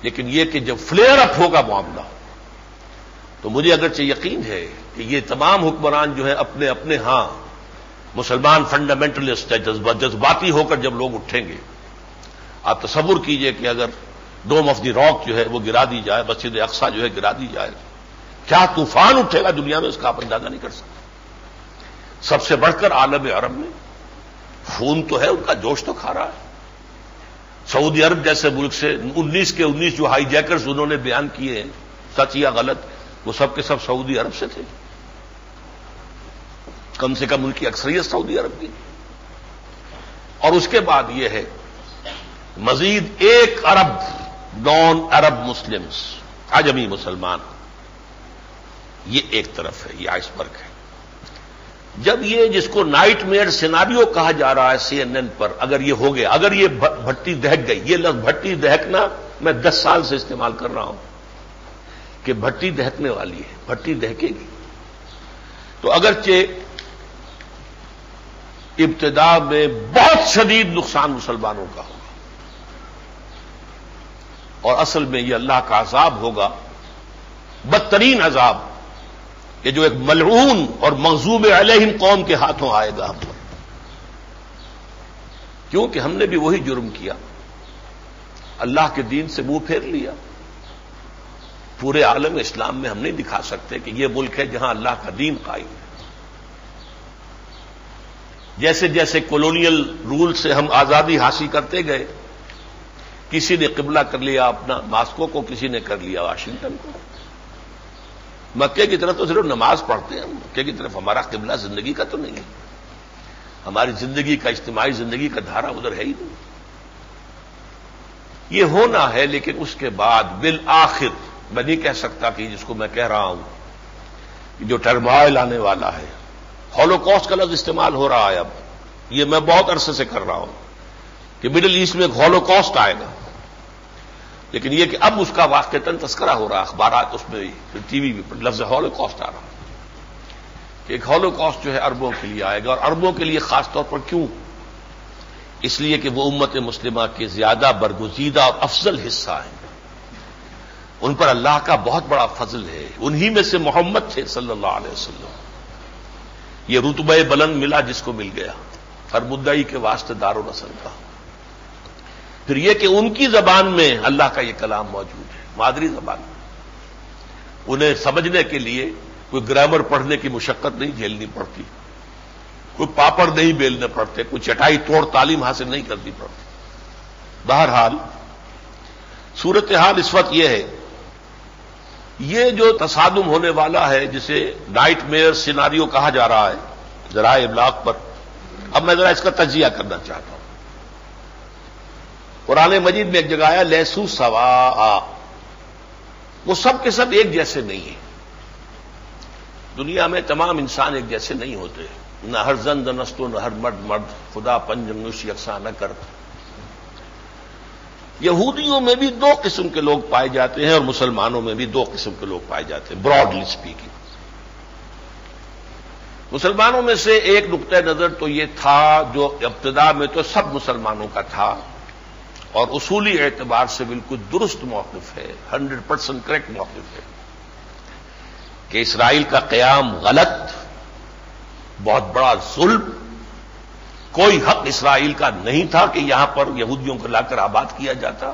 لیکن یہ کہ جب فلیئر اپ ہوگا معاملہ تو مجھے اگرچہ یقین ہے کہ یہ تمام حکمران جو ہیں اپنے اپنے ہاں مسلمان فنڈامنٹلسٹ ہے، جذباتی ہو کر جب لوگ اٹھیں گے. آپ تصور کیجئے کہ اگر ڈوم آف دی راک جو ہے وہ گرا دی جائے، مسجد اقصی جو ہے گرا دی جائے، کیا طوفان اٹھے گا دنیا میں، اس کا آپ اندازہ نہیں کر سکتے. سب سے بڑھ کر عالم عرب میں خون تو ہے، ان کا جوش تو کھا رہا ہے. سعودی عرب جیسے ملک سے 19 کے 19 جو ہائی جیکرز انہوں نے بیان کیے ہیں، سچ یا غلط، وہ سب کے سب سعودی عرب سے تھے. کم سے کم ان کی اکثریت سعودی عرب کی. اور اس کے بعد یہ ہے مزید 1 ارب نان عرب مسلمز، عجمی مسلمان، یہ ایک طرف ہے، یہ آئس برگ ہے۔ جب یہ جس کو نائٹ میئر سیناریو کہا جا رہا ہے CNN پر، اگر یہ ہو گیا، اگر یہ بھٹی دہک گئی، یہ لفظ بھٹی دہکنا میں 10 سال سے استعمال کر رہا ہوں کہ بھٹی دہکنے والی ہے، بھٹی دہکے گی، تو اگرچہ ابتدا میں بہت شدید نقصان مسلمانوں کا ہوگا، اور اصل میں یہ اللہ کا عذاب ہوگا، بدترین عذاب، کہ جو ایک ملعون اور مغضوب علیہم قوم کے ہاتھوں آئے گا ہم پر، کیونکہ ہم نے بھی وہی جرم کیا، اللہ کے دین سے منہ پھیر لیا۔ پورے عالم اسلام میں ہم نہیں دکھا سکتے کہ یہ ملک ہے جہاں اللہ کا دین قائم ہے۔ جیسے جیسے کولونیل رول سے ہم آزادی حاصل کرتے گئے، کسی نے قبلہ کر لیا اپنا ماسکو کو، کسی نے کر لیا واشنگٹن کو۔ مکے کی طرف تو صرف نماز پڑھتے ہیں، مکے کی طرف ہمارا قبلہ زندگی کا تو نہیں ہے، ہماری زندگی کا، اجتماعی زندگی کا دھارا ادھر ہے ہی نہیں۔ یہ ہونا ہے، لیکن اس کے بعد بالآخر میں نہیں کہہ سکتا کہ جس کو میں کہہ رہا ہوں کہ جو ٹرمائل آنے والا ہے، ہولوکاسٹ کا لفظ استعمال ہو رہا ہے اب، یہ میں بہت عرصے سے کر رہا ہوں کہ مڈل ایسٹ میں ایک ہولوکاسٹ آئے گا، لیکن یہ کہ اب اس کا واقعتاً تذکرہ ہو رہا ہے، اخبارات اس میں ٹی وی بھی لفظ ہولوکاسٹ آ رہا کہ ایک ہولوکاسٹ جو ہے عربوں کے لیے آئے گا، اور عربوں کے لیے خاص طور پر کیوں؟ اس لیے کہ وہ امت مسلمہ کے زیادہ برگزیدہ اور افضل حصہ ہیں، ان پر اللہ کا بہت بڑا فضل ہے، انہی میں سے محمد تھے صلی اللہ علیہ وسلم۔ یہ رتبہ بلند ملا جس کو مل گیا، ہر مدعی کے واسطے دار و نسل کا۔ پھر یہ کہ ان کی زبان میں اللہ کا یہ کلام موجود ہے، مادری زبان میں، انہیں سمجھنے کے لیے کوئی گرامر پڑھنے کی مشقت نہیں جھیلنی پڑتی، کوئی پاپڑ نہیں بیلنے پڑتے، کوئی چٹائی توڑ تعلیم حاصل نہیں کرنی پڑتی۔ بہرحال صورتحال اس وقت یہ ہے، یہ جو تصادم ہونے والا ہے جسے نائٹ میئر سیناریو کہا جا رہا ہے ذرائع ابلاغ پر، اب میں ذرا اس کا تجزیہ کرنا چاہتا ہوں۔ قرآن مجید میں ایک جگہ آیا لیسو سواء، وہ سب کے سب ایک جیسے نہیں ہیں، دنیا میں تمام انسان ایک جیسے نہیں ہوتے، نہ ہر زن دنستو، نہ ہر مرد مرد، خدا پنجم نوش یکساں نہ کر۔ یہودیوں میں بھی 2 قسم کے لوگ پائے جاتے ہیں، اور مسلمانوں میں بھی 2 قسم کے لوگ پائے جاتے ہیں، براڈلی اسپیکنگ۔ مسلمانوں میں سے ایک نقطہ نظر تو یہ تھا جو ابتدا میں تو سب مسلمانوں کا تھا، اور اصولی اعتبار سے بالکل درست موقف ہے، 100% کریکٹ موقف ہے، کہ اسرائیل کا قیام غلط، بہت بڑا ظلم، کوئی حق اسرائیل کا نہیں تھا کہ یہاں پر یہودیوں کو لا کر آباد کیا جاتا۔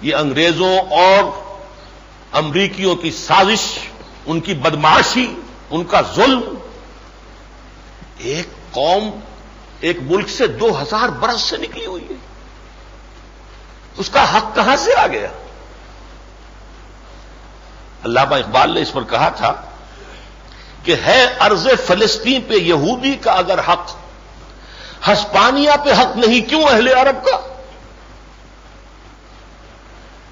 یہ انگریزوں اور امریکیوں کی سازش، ان کی بدمعاشی، ان کا ظلم۔ ایک قوم ایک ملک سے 2000 برس سے نکلی ہوئی ہے، اس کا حق کہاں سے آ گیا؟ علامہ اقبال نے اس پر کہا تھا کہ ہے ارض فلسطین پہ یہودی کا اگر حق، ہسپانیہ پہ حق نہیں کیوں اہل عرب کا؟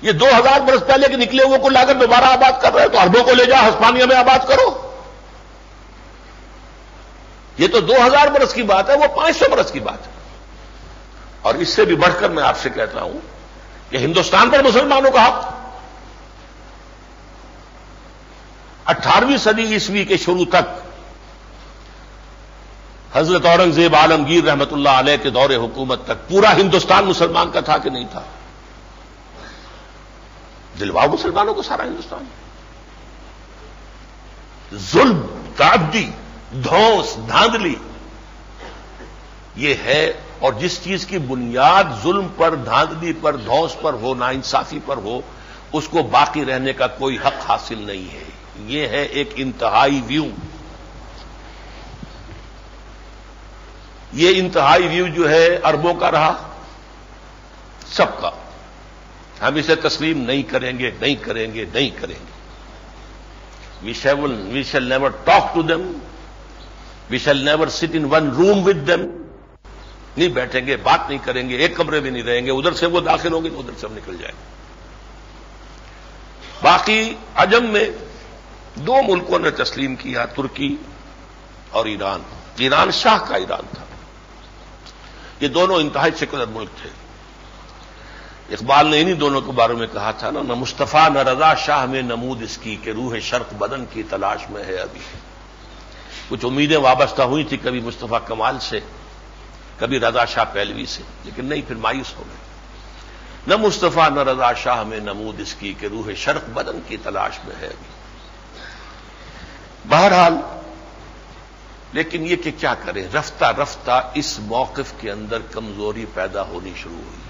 یہ 2000 برس پہلے کے نکلے ہوئے کو لا کر دوبارہ آباد کر رہے، تو عربوں کو لے جا ہسپانیہ میں آباد کرو۔ یہ تو 2000 برس کی بات ہے، وہ 500 برس کی بات ہے۔ اور اس سے بھی بڑھ کر میں آپ سے کہتا ہوں کہ ہندوستان پر مسلمانوں کا حق 18ویں صدی عیسوی کے شروع تک حضرت اورنگزیب عالمگیر رحمت اللہ علیہ کے دور حکومت تک پورا ہندوستان مسلمان کا تھا کہ نہیں تھا؟ دلواؤ مسلمانوں کو سارا ہندوستان۔ ظلم، تعدی، دھوس، دھاندلی، یہ ہے، اور جس چیز کی بنیاد ظلم پر، دھاندلی پر، دھوس پر ہو، ناانصافی پر ہو، اس کو باقی رہنے کا کوئی حق حاصل نہیں ہے۔ یہ ہے ایک انتہائی ویو۔ یہ انتہائی ویو جو ہے عربوں کا رہا، سب کا۔ ہم اسے تسلیم نہیں کریں گے، نہیں کریں گے، نہیں کریں گے۔ We shall never talk to them. We shall never sit in one room with them. نہیں بیٹھیں گے، بات نہیں کریں گے، ایک کمرے میں نہیں رہیں گے، ادھر سے وہ داخل ہوں گے تو ادھر سے ہم نکل جائیں گے۔ باقی عجم میں دو ملکوں نے تسلیم کیا، ترکی اور ایران۔ ایران شاہ کا ایران تھا، یہ دونوں انتہائی سیکولر ملک تھے۔ اقبال نے انہی دونوں کے بارے میں کہا تھا نہ مصطفیٰ نہ رضا شاہ میں نمود اس کی کہ روح شرق بدن کی تلاش میں ہے ابھی۔ کچھ امیدیں وابستہ ہوئی تھی کبھی مصطفیٰ کمال سے، کبھی رضا شاہ پہلوی سے، لیکن نہیں، پھر مایوس ہو گئے۔ نہ مصطفیٰ نہ رضا شاہ میں نمود اس کی کہ روح شرق بدن کی تلاش میں ہے ابھی۔ بہرحال لیکن یہ کہ کیا کریں، رفتہ رفتہ اس موقف کے اندر کمزوری پیدا ہونی شروع ہوئی۔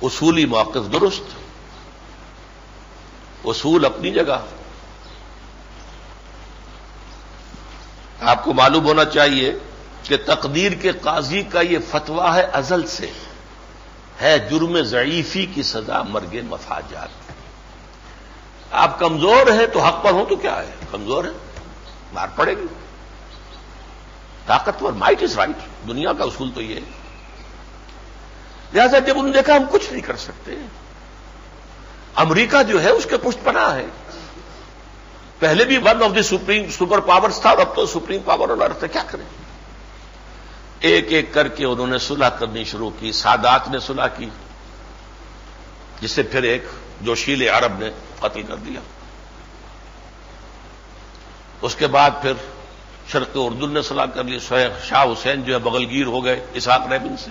اصولی موقف درست، اصول اپنی جگہ، آپ کو معلوم ہونا چاہیے کہ تقدیر کے قاضی کا یہ فتویٰ ہے ازل سے، ہے جرم ضعیفی کی سزا مرگ مفاجات۔ آپ کمزور ہیں تو حق پر ہوں تو کیا ہے، کمزور ہے مار پڑے گی، طاقتور مائٹ از رائٹ، دنیا کا اصول تو یہ ہے۔ لہذا جب انہوں نے دیکھا ہم کچھ نہیں کر سکتے، امریکہ جو ہے اس کے پشت پناہ ہے، پہلے بھی one of the supreme super powers تھا اور اب تو سپریم پاور آن ارتھ ہے، کیا کریں؟ ایک ایک کر کے انہوں نے صلح کرنی شروع کی۔ سادات نے صلح کی، جسے پھر ایک جوشیل عرب نے قتل کر دیا۔ اس کے بعد پھر شرق اردن نے صلح کر لی، شاہ حسین جو ہے بغلگیر ہو گئے اسحاق ریبن سے،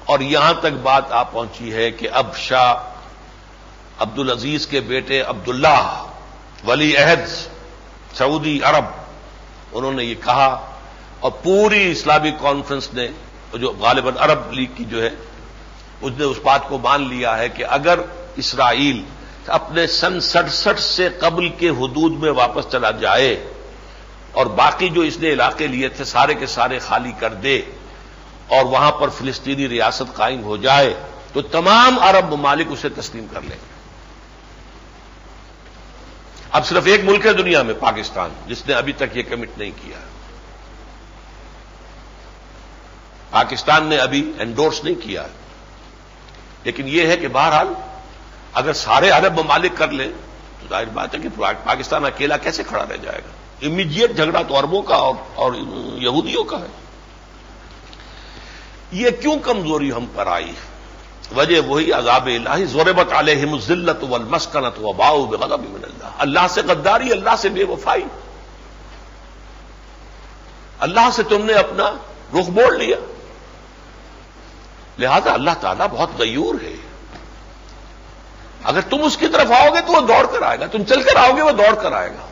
اور یہاں تک بات آ پہنچی ہے کہ اب شاہ عبد العزیز کے بیٹے عبداللہ ولی عہد سعودی عرب، انہوں نے یہ کہا، اور پوری اسلامی کانفرنس نے جو غالباً عرب لیگ کی جو ہے اس نے اس بات کو مان لیا ہے کہ اگر اسرائیل اپنے سن 67 سے قبل کے حدود میں واپس چلا جائے اور باقی جو اس نے علاقے لیے تھے سارے کے سارے خالی کر دے اور وہاں پر فلسطینی ریاست قائم ہو جائے تو تمام عرب ممالک اسے تسلیم کر لیں۔ اب صرف ایک ملک ہے دنیا میں، پاکستان، جس نے ابھی تک یہ کمٹ نہیں کیا۔ پاکستان نے ابھی انڈورس نہیں کیا، لیکن یہ ہے کہ بہرحال اگر سارے عرب ممالک کر لیں تو ظاہر بات ہے کہ پاکستان اکیلا کیسے کھڑا رہ جائے گا؟ امیڈیٹ جھگڑا تو عربوں کا اور یہودیوں کا ہے۔ یہ کیوں کمزوری ہم پر آئی؟ وجہ وہی عذاب الہی، ضربت علیہم الذلۃ والمسکنۃ وباؤوا بغضب من اللہ، اللہ سے غداری، اللہ سے بے وفائی، اللہ سے تم نے اپنا رخ موڑ لیا۔ لہذا اللہ تعالیٰ بہت غیور ہے، اگر تم اس کی طرف آؤ گے تو وہ دوڑ کر آئے گا، تم چل کر آؤ گے وہ دوڑ کر آئے گا،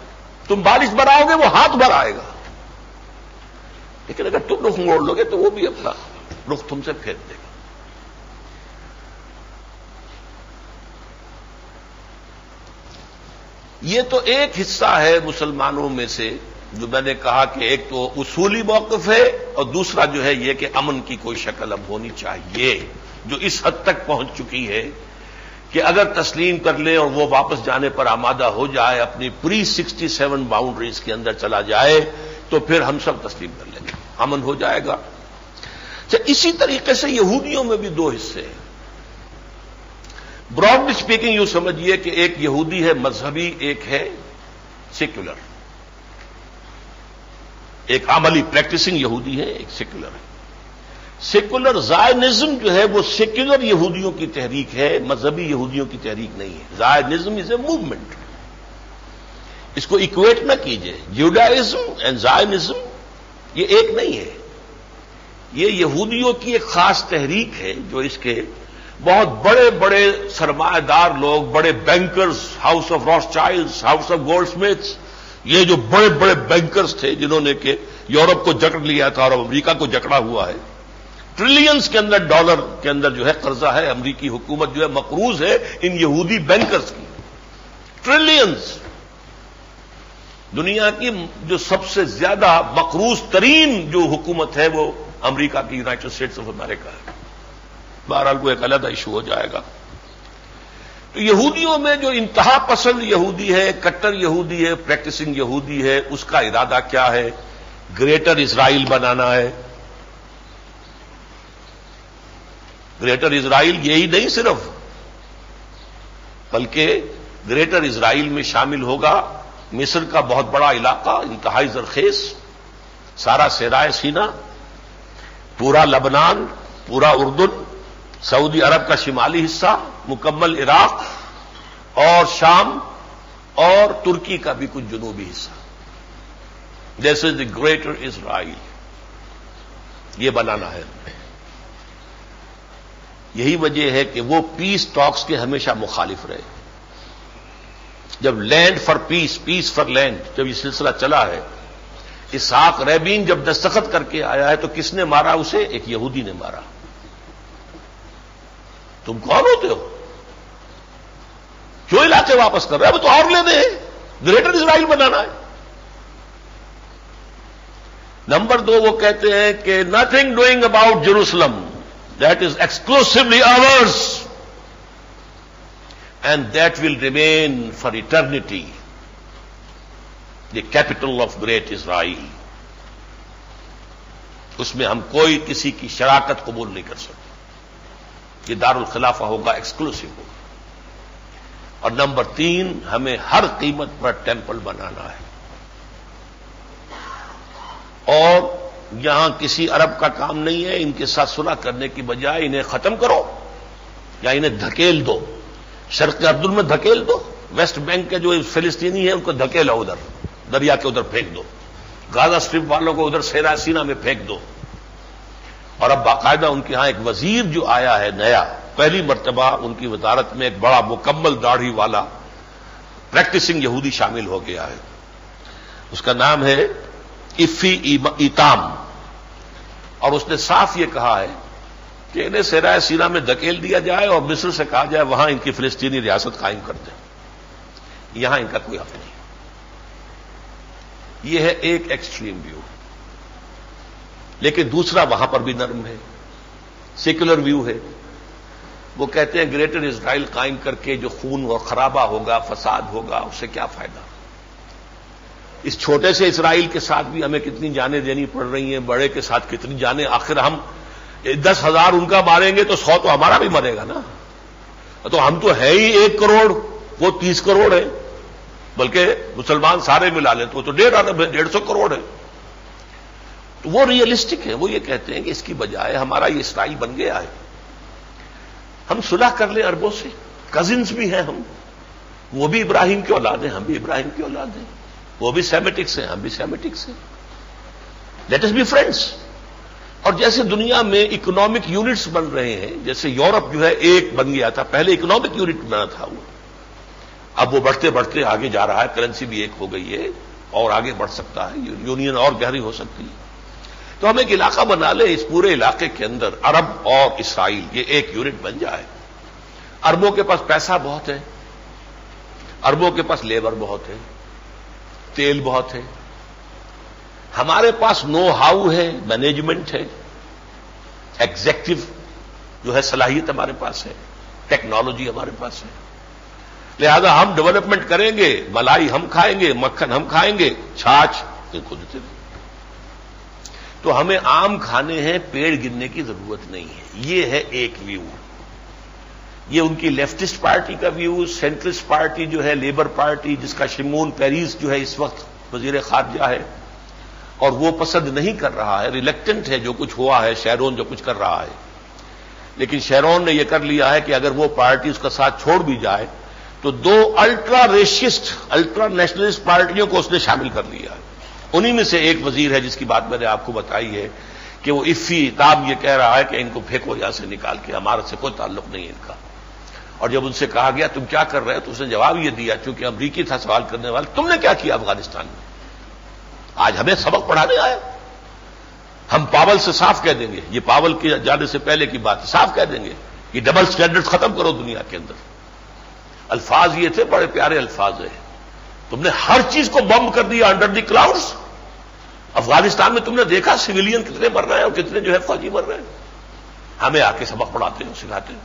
تم بارش بھراؤ گے وہ ہاتھ بھر آئے گا، لیکن اگر تم رخ موڑ لو گے تو وہ بھی اپنا رخ تم سے پھیر دے گا۔ یہ تو ایک حصہ ہے مسلمانوں میں سے جو میں نے کہا کہ ایک تو اصولی موقف ہے اور دوسرا جو ہے یہ کہ امن کی کوئی شکل اب ہونی چاہیے، جو اس حد تک پہنچ چکی ہے کہ اگر تسلیم کر لیں اور وہ واپس جانے پر آمادہ ہو جائے، اپنی پری 67 باؤنڈریز کے اندر چلا جائے تو پھر ہم سب تسلیم کر لیں گے، امن ہو جائے گا۔ اسی طریقے سے یہودیوں میں بھی دو حصے ہیں۔ براڈلی اسپیکنگ یوں سمجھیے کہ ایک یہودی ہے مذہبی، ایک ہے سیکولر، ایک عملی پریکٹسنگ یہودی ہے، ایک سیکولر ہے۔ سیکولر زائنزم جو ہے وہ سیکولر یہودیوں کی تحریک ہے، مذہبی یہودیوں کی تحریک نہیں ہے۔ زائنزم از اے موومنٹ، اس کو ایکویٹ نہ کیجئے، جوڈائزم اینڈ زائنزم یہ ایک نہیں ہے، یہ یہودیوں کی ایک خاص تحریک ہے جو اس کے بہت بڑے بڑے سرمایہ دار لوگ، بڑے bankers, house of Rothschilds, house of Goldsmiths, یہ جو بڑے بڑے بینکرز تھے جنہوں نے کہ یورپ کو جکڑ لیا تھا اور امریکہ کو جکڑا ہوا ہے، ٹریلینز کے اندر ڈالر کے اندر جو ہے قرضہ ہے، امریکی حکومت جو ہے مقروض ہے ان یہودی بینکرز کی، ٹریلینز۔ دنیا کی جو سب سے زیادہ مقروض ترین جو حکومت ہے وہ امریکہ کی یونائٹڈ اسٹیٹس آف امریکہ ہے۔ بہرحال کو ایک علیحدہ ایشو ہو جائے گا۔ تو یہودیوں میں جو انتہا پسند یہودی ہے، کٹر یہودی ہے، پریکٹسنگ یہودی ہے، اس کا ارادہ کیا ہے؟ گریٹر اسرائیل بنانا ہے۔ گریٹر اسرائیل یہی نہیں صرف بلکہ گریٹر اسرائیل میں شامل ہوگا مصر کا بہت بڑا علاقہ، انتہائی زرخیز، سارا صحرائے سینا، پورا لبنان، پورا اردن، سعودی عرب کا شمالی حصہ، مکمل عراق اور شام اور ترکی کا بھی کچھ جنوبی حصہ. دس از دی گریٹر اسرائیل. یہ بنانا ہے. یہی وجہ ہے کہ وہ پیس ٹاکس کے ہمیشہ مخالف رہے. جب land for peace, peace for land, جب یہ سلسلہ چلا ہے، اسحاق ریبین جب دستخط کر کے آیا ہے تو کس نے مارا اسے؟ ایک یہودی نے مارا. تم کون ہوتے ہو؟ کیوں علاقے واپس کر رہے ہیں؟ اب تو اور لے دیں، گریٹر اسرائیل بنانا ہے. نمبر 2 وہ کہتے ہیں کہ nothing doing about Jerusalem, that is exclusively ours and that will remain for eternity the capital of great Israel. اس میں ہم کوئی کسی کی شراکت قبول نہیں کر سکتے. یہ دارالخلافہ ہوگا، ایکسکلوسیو ہوگا. اور نمبر 3 ہمیں ہر قیمت پر ٹیمپل بنانا ہے. اور یہاں کسی عرب کا کام نہیں ہے. ان کے ساتھ صلح کرنے کی بجائے انہیں ختم کرو یا انہیں دھکیل دو، شرق اردن میں دھکیل دو. ویسٹ بینک کے جو فلسطینی ہیں ان کو دھکیلا ادھر دریا کے ادھر پھینک دو. غازہ اسٹرپ والوں کو ادھر صحرا سینا میں پھینک دو. اور اب باقاعدہ ان کے ہاں ایک وزیر جو آیا ہے نیا، پہلی مرتبہ ان کی وزارت میں ایک بڑا مکمل داڑھی والا پریکٹسنگ یہودی شامل ہو گیا ہے. اس کا نام ہے افی ایتام. اور اس نے صاف یہ کہا ہے کہ انہیں صحرا سینا میں دھکیل دیا جائے اور مصر سے کہا جائے وہاں ان کی فلسطینی ریاست قائم کر دیں. یہاں ان کا کوئی حق نہیں. یہ ہے ایک ایکسٹریم ویو. لیکن دوسرا وہاں پر بھی نرم ہے، سیکولر ویو ہے. وہ کہتے ہیں گریٹر اسرائیل قائم کر کے جو خون اور خرابہ ہوگا، فساد ہوگا، اس سے کیا فائدہ؟ اس چھوٹے سے اسرائیل کے ساتھ بھی ہمیں کتنی جانیں دینی پڑ رہی ہیں، بڑے کے ساتھ کتنی جانیں. آخر ہم 10,000 ان کا ماریں گے تو 100 تو ہمارا بھی مرے گا نا. تو ہم تو ہے ہی 1 کروڑ، وہ 30 کروڑ ہے. بلکہ مسلمان سارے ملا لیں تو 150 کروڑ ہے. تو وہ ریئلسٹک ہے. وہ یہ کہتے ہیں کہ اس کی بجائے ہمارا یہ اسرائیل بن گیا ہے، ہم صلح کر لیں عربوں سے. کزنز بھی ہیں ہم، وہ بھی ابراہیم کی اولاد ہیں، ہم بھی ابراہیم کی اولاد ہیں. وہ بھی سیمیٹکس ہیں، ہم بھی سیمیٹکس ہیں. Let us be friends. اور جیسے دنیا میں اکنامک یونٹس بن رہے ہیں، جیسے یورپ جو ہے ایک بن گیا تھا، پہلے اکنامک یونٹ بنا تھا وہ، اب وہ بڑھتے بڑھتے آگے جا رہا ہے. کرنسی بھی ایک ہو گئی ہے اور آگے بڑھ سکتا ہے، یونین اور گہری ہو سکتی ہے. تو ہم ایک علاقہ بنا لیں، اس پورے علاقے کے اندر عرب اور اسرائیل یہ ایک یونٹ بن جائے. عربوں کے پاس پیسہ بہت ہے، عربوں کے پاس لیبر بہت ہے، تیل بہت ہے. ہمارے پاس نو ہاؤ ہے، مینجمنٹ ہے، ایگزیکٹو جو ہے صلاحیت ہمارے پاس ہے، ٹیکنالوجی ہمارے پاس ہے. لہذا ہم ڈیولپمنٹ کریں گے، ملائی ہم کھائیں گے، مکھن ہم کھائیں گے، چھاچھ ان کو دیتے ہیں. تو ہمیں آم کھانے ہیں، پیڑ گرنے کی ضرورت نہیں ہے. یہ ہے ایک ویو. یہ ان کی لیفٹسٹ پارٹی کا ویو. سینٹرسٹ پارٹی جو ہے لیبر پارٹی، جس کا شمون پیریس جو ہے اس وقت وزیر خارجہ ہے، اور وہ پسند نہیں کر رہا ہے، ریلیکٹنٹ ہے جو کچھ ہوا ہے، شیرون جو کچھ کر رہا ہے. لیکن شیرون نے یہ کر لیا ہے کہ اگر وہ پارٹی اس کا ساتھ چھوڑ بھی جائے تو 2 الٹرا ریشسٹ، الٹرا نیشنلسٹ پارٹیوں کو اس نے شامل کر لیا ہے. انہی میں سے ایک وزیر ہے جس کی بات میں نے آپ کو بتائی ہے کہ وہ افی تاب یہ کہہ رہا ہے کہ ان کو پھینکو یہاں سے نکال کے، ہمارے سے کوئی تعلق نہیں ہے ان کا. اور جب ان سے کہا گیا تم کیا کر رہے ہو تو اس نے جواب یہ دیا، چونکہ امریکی تھا سوال کرنے والا، تم نے کیا کیا افغانستان میں؟ آج ہمیں سبق پڑھانے آیا. ہم پاول سے صاف کہہ دیں گے، یہ پاول کے جانے سے پہلے کی بات ہے، صاف کہہ دیں گے یہ ڈبل سٹینڈرڈ ختم کرو دنیا کے اندر. الفاظ یہ تھے، بڑے پیارے الفاظ ہیں. تم نے ہر چیز کو بمب کر دیا انڈر دی کلاؤڈز. افغانستان میں تم نے دیکھا سویلین کتنے مر رہے ہیں اور کتنے جو ہے فوجی مر رہے ہیں. ہمیں آ کے سبق پڑھاتے ہیں، سکھاتے ہیں.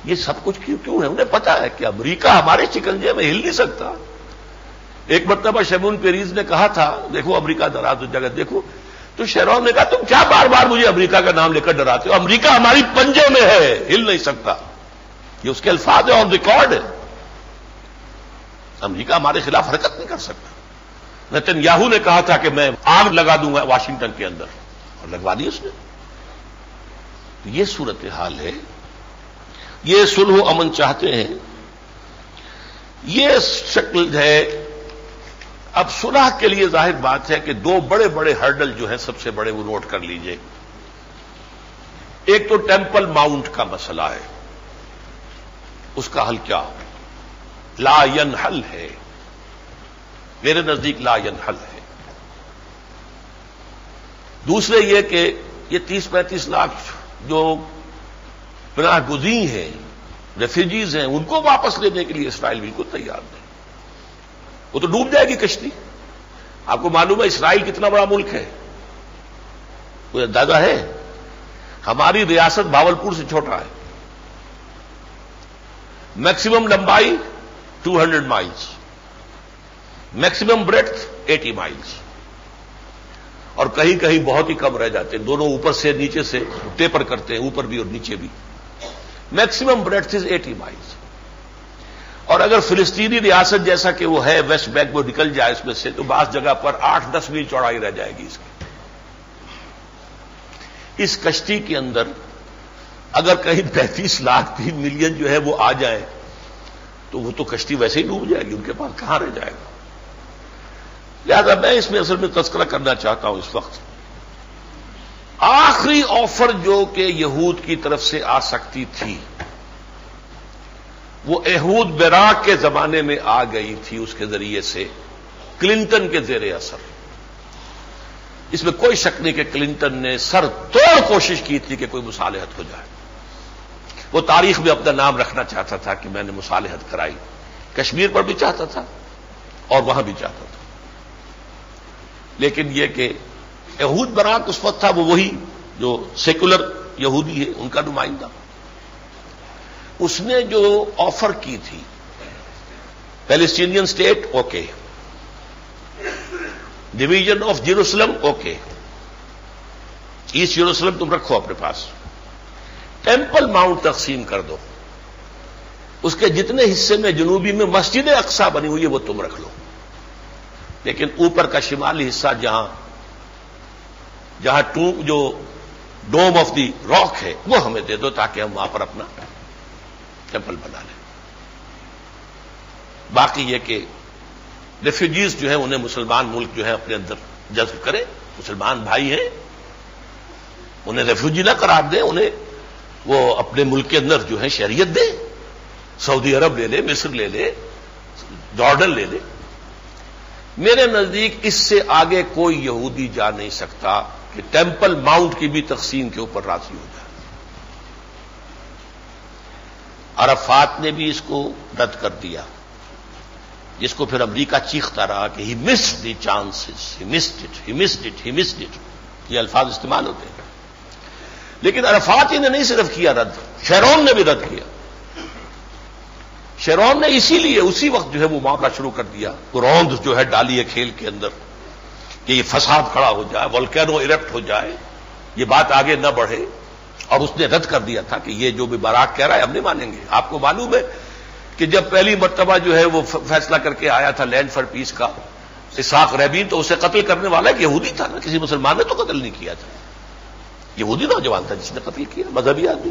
یہ سب کچھ کیوں ہے؟ انہیں پتا ہے کہ امریکہ ہمارے شکنجے میں ہل نہیں سکتا. ایک مرتبہ شیمون پیریز نے کہا تھا، دیکھو امریکہ ڈرا جگہ دیکھو، تو شیرون نے کہا تم کیا بار بار مجھے امریکہ کا نام لے کر ڈراتے ہو؟ امریکہ ہماری پنجے میں ہے، ہل نہیں سکتا. یہ اس کے الفاظ آن ریکارڈ ہے. امریکہ ہمارے خلاف حرکت نہیں کر سکتا. نتن یاہو نے کہا تھا کہ میں آگ لگا دوں گا واشنگٹن کے اندر، اور لگوا دی اس نے. یہ صورتحال ہے. یہ صلح و امن چاہتے ہیں، یہ شکل ہے. اب صلح کے لیے ظاہر بات ہے کہ دو بڑے بڑے ہرڈل جو ہیں سب سے بڑے وہ نوٹ کر لیجئے. ایک تو ٹیمپل ماؤنٹ کا مسئلہ ہے، اس کا حل کیا؟ لا ینحل ہے. میرے نزدیک لا ینحل ہے. دوسرے یہ کہ یہ 30-35 لاکھ جو پناہ گزین ہیں، ریفیوجیز ہیں، ان کو واپس لینے کے لیے اسرائیل بالکل تیار نہیں. وہ تو ڈوب جائے گی کشتی. آپ کو معلوم ہے اسرائیل کتنا بڑا ملک ہے؟ کوئی اندازہ ہے؟ ہماری ریاست بھاولپور سے چھوٹا ہے. میکسیمم لمبائی 200 مائلز، میکسیمم بریڈتھ 80 مائلز، اور کہیں کہیں بہت ہی کم رہ جاتے ہیں. دونوں اوپر سے نیچے سے ٹیپر کرتے ہیں، اوپر بھی اور نیچے بھی. میکسیمم بریڈتھ از 80 مائلز. اور اگر فلسطینی ریاست جیسا کہ وہ ہے ویسٹ بینک وہ نکل جائے اس میں سے تو بعض جگہ پر 8-10 میل چوڑائی رہ جائے گی اس کی. اس کشتی کے اندر اگر کہیں 35 لاکھ 3 ملین جو ہے وہ آ جائیں تو وہ تو کشتی ویسے ہی ڈوب جائے گی، ان کے پاس کہاں رہ جائے گا. لہذا میں اس میں اصل میں تذکرہ کرنا چاہتا ہوں اس وقت آخری آفر جو کہ یہود کی طرف سے آ سکتی تھی وہ ایہود براق کے زمانے میں آ گئی تھی. اس کے ذریعے سے کلنٹن کے زیر اثر، اس میں کوئی شک نہیں کہ کلنٹن نے سر توڑ کوشش کی تھی کہ کوئی مصالحت ہو جائے. وہ تاریخ میں اپنا نام رکھنا چاہتا تھا کہ میں نے مصالحت کرائی. کشمیر پر بھی چاہتا تھا اور وہاں بھی چاہتا تھا. لیکن یہ کہ یہود براق اس وقت تھا وہ وہی جو سیکولر یہودی ہے ان کا نمائندہ. اس نے جو آفر کی تھی Palestinian state okay, division of Jerusalem okay, East Jerusalem تم رکھو اپنے پاس، ٹیمپل ماؤنٹ تقسیم کر دو، اس کے جتنے حصے میں جنوبی میں مسجد اقصی بنی ہوئی ہے وہ تم رکھ لو، لیکن اوپر کا شمالی حصہ جہاں جو ڈوم آف دی راک ہے وہ ہمیں دے دو تاکہ ہم وہاں پر اپنا ٹیمپل بنا لیں. باقی یہ کہ ریفیوجیز جو ہیں انہیں مسلمان ملک جو ہے اپنے اندر جذب کرے. مسلمان بھائی ہیں، انہیں ریفیوجی نہ قرار دیں، انہیں وہ اپنے ملک کے اندر جو ہے شہریت دیں. سعودی عرب لے لے، مصر لے لے، جارڈن لے لے. میرے نزدیک اس سے آگے کوئی یہودی جا نہیں سکتا کہ ٹیمپل ماؤنٹ کی بھی تقسیم کے اوپر راضی ہو جائے. عرفات نے بھی اس کو رد کر دیا، جس کو پھر امریکہ چیختا رہا کہ he missed the chances, he missed it. یہ الفاظ استعمال ہوتے ہیں. لیکن عرفات ہی نے نہیں صرف کیا رد، شیرون نے بھی رد کیا. شیرون نے اسی لیے اسی وقت جو ہے وہ معاملہ شروع کر دیا، روند جو ہے ڈالی ہے کھیل کے اندر کہ یہ فساد کھڑا ہو جائے، والکینو ایرپٹ ہو جائے، یہ بات آگے نہ بڑھے. اور اس نے رد کر دیا تھا کہ یہ جو بھی براق کہہ رہا ہے ہم نہیں مانیں گے. آپ کو معلوم ہے کہ جب پہلی مرتبہ جو ہے وہ فیصلہ کر کے آیا تھا لینڈ فار پیس کا اسحاق رابین، تو اسے قتل کرنے والا ایک یہودی تھا نا، کسی مسلمان نے تو قتل نہیں کیا تھا. یہودی نوجوان تھا جس نے قتل کیا، مذہبی آدمی.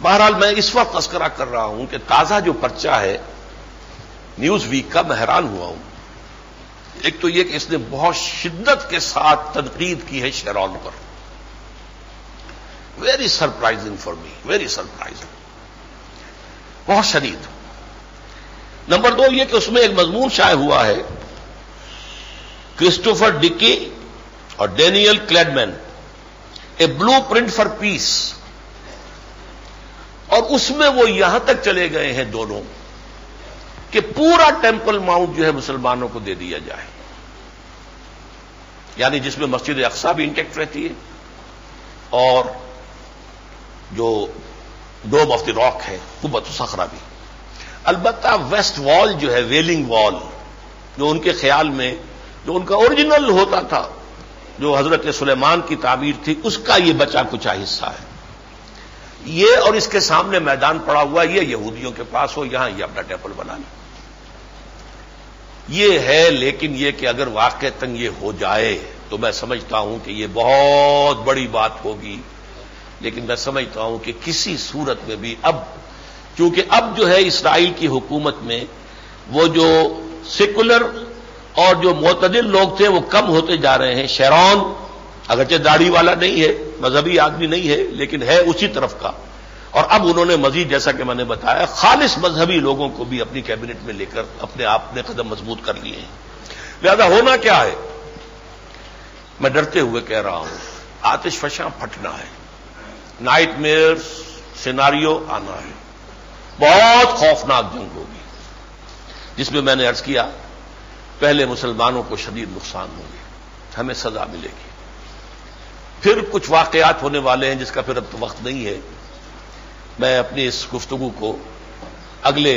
بہرحال میں اس وقت تذکرہ کر رہا ہوں کہ تازہ جو پرچہ ہے نیوز ویک کا، میں حیران ہوا ہوں. ایک تو یہ کہ اس نے بہت شدت کے ساتھ تنقید کی ہے Sharon per. Very surprising for me, very surprising, بہت شدید. نمبر 2 یہ کہ اس میں ایک مضمون شائع ہوا ہے کرسٹوفر ڈکی اور Daniel Kleidman, a blueprint for peace. اور اس میں وہ یہاں تک چلے گئے ہیں دونوں کہ پورا ٹیمپل ماؤنٹ جو ہے مسلمانوں کو دے دیا جائے، یعنی جس میں مسجد اقصی بھی انٹیکٹ رہتی ہے اور جو ڈوم آف دی راک ہے قبۃ الصخرہ بھی. البتہ ویسٹ وال جو ہے، ویلنگ وال، جو ان کے خیال میں جو ان کا اوریجنل ہوتا تھا جو حضرت سلیمان کی تعمیر تھی، اس کا یہ بچا کچا حصہ ہے. یہ اور اس کے سامنے میدان پڑا ہوا یہ یہودیوں کے پاس ہو، یہاں یہ اپنا ٹیمپل بنا لیں، یہ ہے۔ لیکن یہ کہ اگر واقعتاً یہ ہو جائے تو میں سمجھتا ہوں کہ یہ بہت بڑی بات ہوگی، لیکن میں سمجھتا ہوں کہ کسی صورت میں بھی اب، کیونکہ اب جو ہے اسرائیل کی حکومت میں وہ جو سیکولر اور جو معتدل لوگ تھے وہ کم ہوتے جا رہے ہیں۔ شیرون اگرچہ داڑھی والا نہیں ہے، مذہبی آدمی نہیں ہے، لیکن ہے اسی طرف کا، اور اب انہوں نے مزید جیسا کہ میں نے بتایا خالص مذہبی لوگوں کو بھی اپنی کیبنٹ میں لے کر اپنے آپ نے قدم مضبوط کر لیے ہیں۔ لہذا ہونا کیا ہے، میں ڈرتے ہوئے کہہ رہا ہوں، آتش فشاں پھٹنا ہے، نائٹ میئر سیناریو آنا ہے، بہت خوفناک جنگ ہوگی، جس میں نے عرض کیا پہلے مسلمانوں کو شدید نقصان ہوں گے، ہمیں سزا ملے گی، پھر کچھ واقعات ہونے والے ہیں جس کا پھر اب تو وقت نہیں ہے۔ میں اپنی اس گفتگو کو اگلے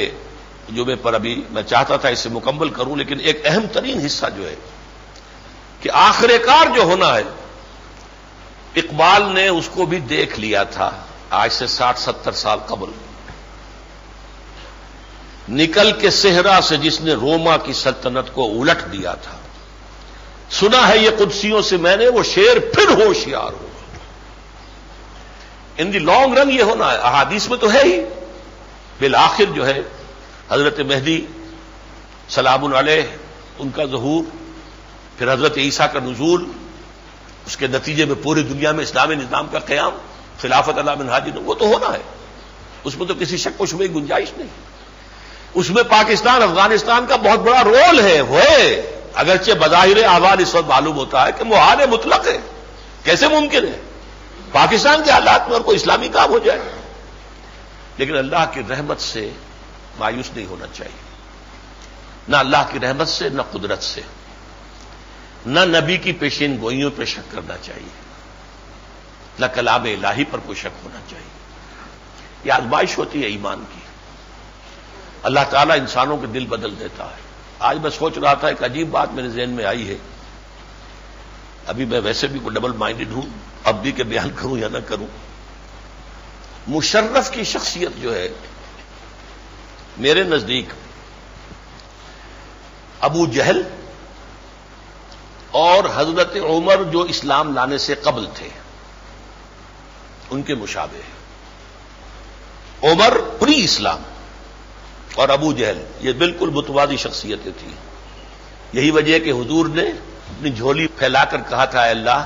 جمعے پر ابھی میں چاہتا تھا اسے مکمل کروں، لیکن ایک اہم ترین حصہ جو ہے کہ آخر کار جو ہونا ہے، اقبال نے اس کو بھی دیکھ لیا تھا آج سے 60-70 سال قبل، نکل کے صحرا سے جس نے روما کی سلطنت کو الٹ دیا تھا، سنا ہے یہ قدسیوں سے میں نے، وہ شیر پھر ہوشیار ہوگا۔ ان دی لانگ رن یہ ہونا ہے، احادیث میں تو ہے ہی، بالآخر جو ہے حضرت مہدی سلام علیہ ان کا ظہور، پھر حضرت عیسیٰ کا نزول، اس کے نتیجے میں پوری دنیا میں اسلامی نظام کا قیام، خلافت علی منہاج، وہ تو ہونا ہے، اس میں تو کسی شک و شبہ کی گنجائش نہیں۔ اس میں پاکستان افغانستان کا بہت بڑا رول ہے، اگرچہ بظاہر احوال اس وقت معلوم ہوتا ہے کہ محال مطلق ہے، کیسے ممکن ہے پاکستان کے حالات میں اور کوئی اسلامی کام ہو جائے، لیکن اللہ کی رحمت سے مایوس نہیں ہونا چاہیے، نہ اللہ کی رحمت سے، نہ قدرت سے، نہ نبی کی پیشین گوئیوں پہ شک کرنا چاہیے، نہ کلام الہی پر کوئی شک ہونا چاہیے۔ یہ آزمائش ہوتی ہے ایمان کی، اللہ تعالیٰ انسانوں کے دل بدل دیتا ہے۔ آج میں سوچ رہا تھا ایک عجیب بات میرے ذہن میں آئی ہے، ابھی میں ویسے بھی کوئی ڈبل مائنڈڈ ہوں، اب بھی کہ بیان کروں یا نہ کروں۔ مشرف کی شخصیت جو ہے میرے نزدیک ابو جہل اور حضرت عمر جو اسلام لانے سے قبل تھے ان کے مشابہ ہے۔ عمر پری اسلام اور ابو جہل یہ بالکل متوازی شخصیتیں تھیں۔ یہی وجہ کہ حضور نے اپنی جھولی پھیلا کر کہا تھا، اے اللہ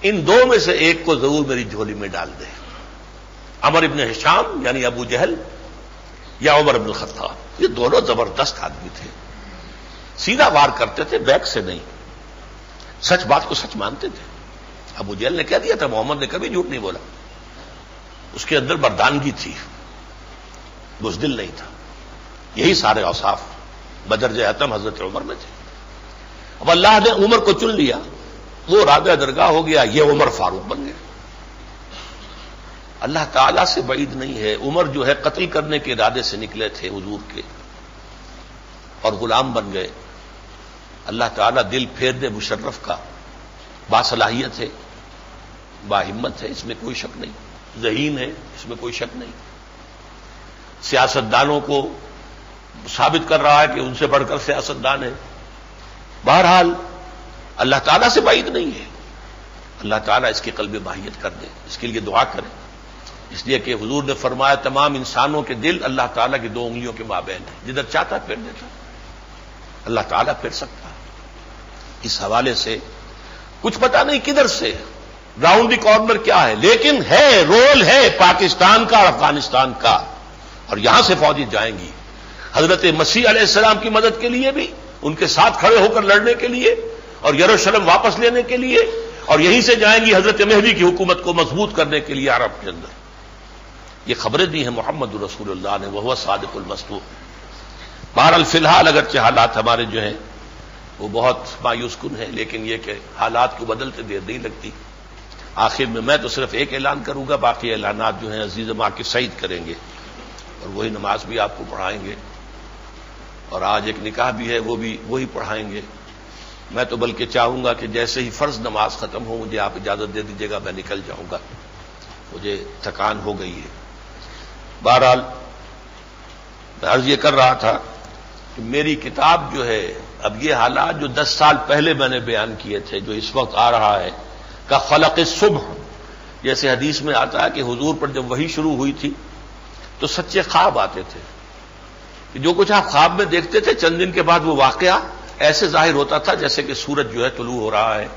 ان دو میں سے ایک کو ضرور میری جھولی میں ڈال دے، عمر ابن ہشام یعنی ابو جہل یا عمر ابن الخطاب۔ یہ دونوں زبردست آدمی تھے، سیدھا وار کرتے تھے، بیک سے نہیں، سچ بات کو سچ مانتے تھے۔ ابو جہل نے کہہ دیا تھا محمد نے کبھی جھوٹ نہیں بولا، اس کے اندر مردانگی تھی، بزدل نہیں تھا۔ یہی سارے اوصاف بدرجہ اتم حضرت عمر میں تھے۔ اب اللہ نے عمر کو چن لیا، وہ رابع درگاہ ہو گیا، یہ عمر فاروق بن گئے۔ اللہ تعالیٰ سے بعید نہیں ہے، عمر جو ہے قتل کرنے کے ارادے سے نکلے تھے حضور کے اور غلام بن گئے۔ اللہ تعالیٰ دل پھیر دے مشرف کا، باصلاحیت ہے، باہمت ہے، اس میں کوئی شک نہیں، ذہین ہے، اس میں کوئی شک نہیں، سیاستدانوں کو ثابت کر رہا ہے کہ ان سے بڑھ کر سیاستدان ہے۔ بہرحال اللہ تعالیٰ سے بعید نہیں ہے، اللہ تعالیٰ اس کی قلب ماہیت کر دے، اس کے لیے دعا کریں، اس لیے کہ حضور نے فرمایا تمام انسانوں کے دل اللہ تعالیٰ کی 2 انگلیوں کے مابین ہیں، جدھر چاہتا پھیر دیتا، اللہ تعالیٰ پھیر سکتا ہے۔ اس حوالے سے کچھ پتہ نہیں کدھر سے راؤنڈ دی کارنر کیا ہے، لیکن ہے، رول ہے پاکستان کا اور افغانستان کا، اور یہاں سے فوجیں جائیں گی حضرت مسیح علیہ السلام کی مدد کے لیے بھی، ان کے ساتھ کھڑے ہو کر لڑنے کے لیے اور یروشلم واپس لینے کے لیے، اور یہیں سے جائیں گی حضرت مہدی کی حکومت کو مضبوط کرنے کے لیے عرب کے اندر۔ یہ خبریں دی ہیں محمد رسول اللہ نے، وہ صادق المصدوق۔ بہرحال فی الحال اگرچہ حالات ہمارے جو ہیں وہ بہت مایوس کن ہیں، لیکن یہ کہ حالات کو بدلتے دیر نہیں لگتی۔ آخر میں تو صرف ایک اعلان کروں گا، باقی اعلانات جو ہیں عزیز ماں کے سعید کریں گے، اور وہی نماز بھی آپ کو پڑھائیں گے، اور آج ایک نکاح بھی ہے وہ بھی وہی پڑھائیں گے۔ میں تو بلکہ چاہوں گا کہ جیسے ہی فرض نماز ختم ہو مجھے آپ اجازت دے دیجیے گا، میں نکل جاؤں گا۔ مجھے تھکان ہو گئی ہے۔ بہرحال میں عرض یہ کر رہا تھا کہ میری کتاب جو ہے، اب یہ حالات جو 10 سال پہلے میں نے بیان کیے تھے، جو اس وقت آ رہا ہے کا خلق الصبح، جیسے حدیث میں آتا ہے کہ حضور پر جب وحی شروع ہوئی تھی تو سچے خواب آتے تھے کہ جو کچھ آپ خواب میں دیکھتے تھے چند دن کے بعد وہ واقعہ ایسے ظاہر ہوتا تھا جیسے کہ سورج جو ہے طلوع ہو رہا ہے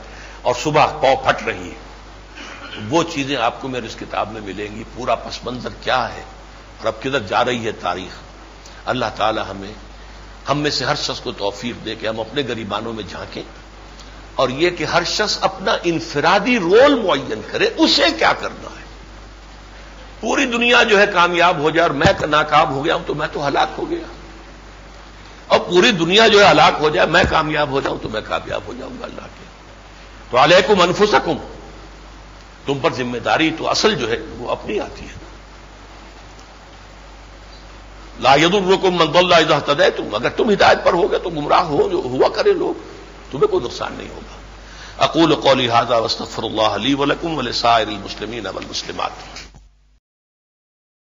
اور صبح پاؤ پھٹ رہی ہے۔ وہ چیزیں آپ کو میری اس کتاب میں ملیں گی، پورا پس منظر کیا ہے اور اب کدھر جا رہی ہے تاریخ۔ اللہ تعالی ہم میں سے ہر شخص کو توفیق دے کہ ہم اپنے گریبانوں میں جھانکیں، اور یہ کہ ہر شخص اپنا انفرادی رول معین کرے، اسے کیا کرنا ہے۔ پوری دنیا جو ہے کامیاب ہو جائے اور میں ناکام ہو گیا ہوں تو میں تو ہلاک ہو گیا، اور پوری دنیا جو ہے ہلاک ہو جائے میں کامیاب ہو جاؤں تو میں کامیاب ہو جاؤں گا اللہ کے۔ تو علیکم انفسکم، تم پر ذمہ داری تو اصل جو ہے وہ اپنی آتی ہے۔ لا یضرکم من ضل اذا اهتدیتم، اگر تم ہدایت پر ہوگے تو گمراہ ہوا کرے لوگ، تمہیں کوئی نقصان نہیں ہوگا۔ اقول قولی ھذا واستغفر اللہ لی ولکم ولسائر المسلمین والمسلمات۔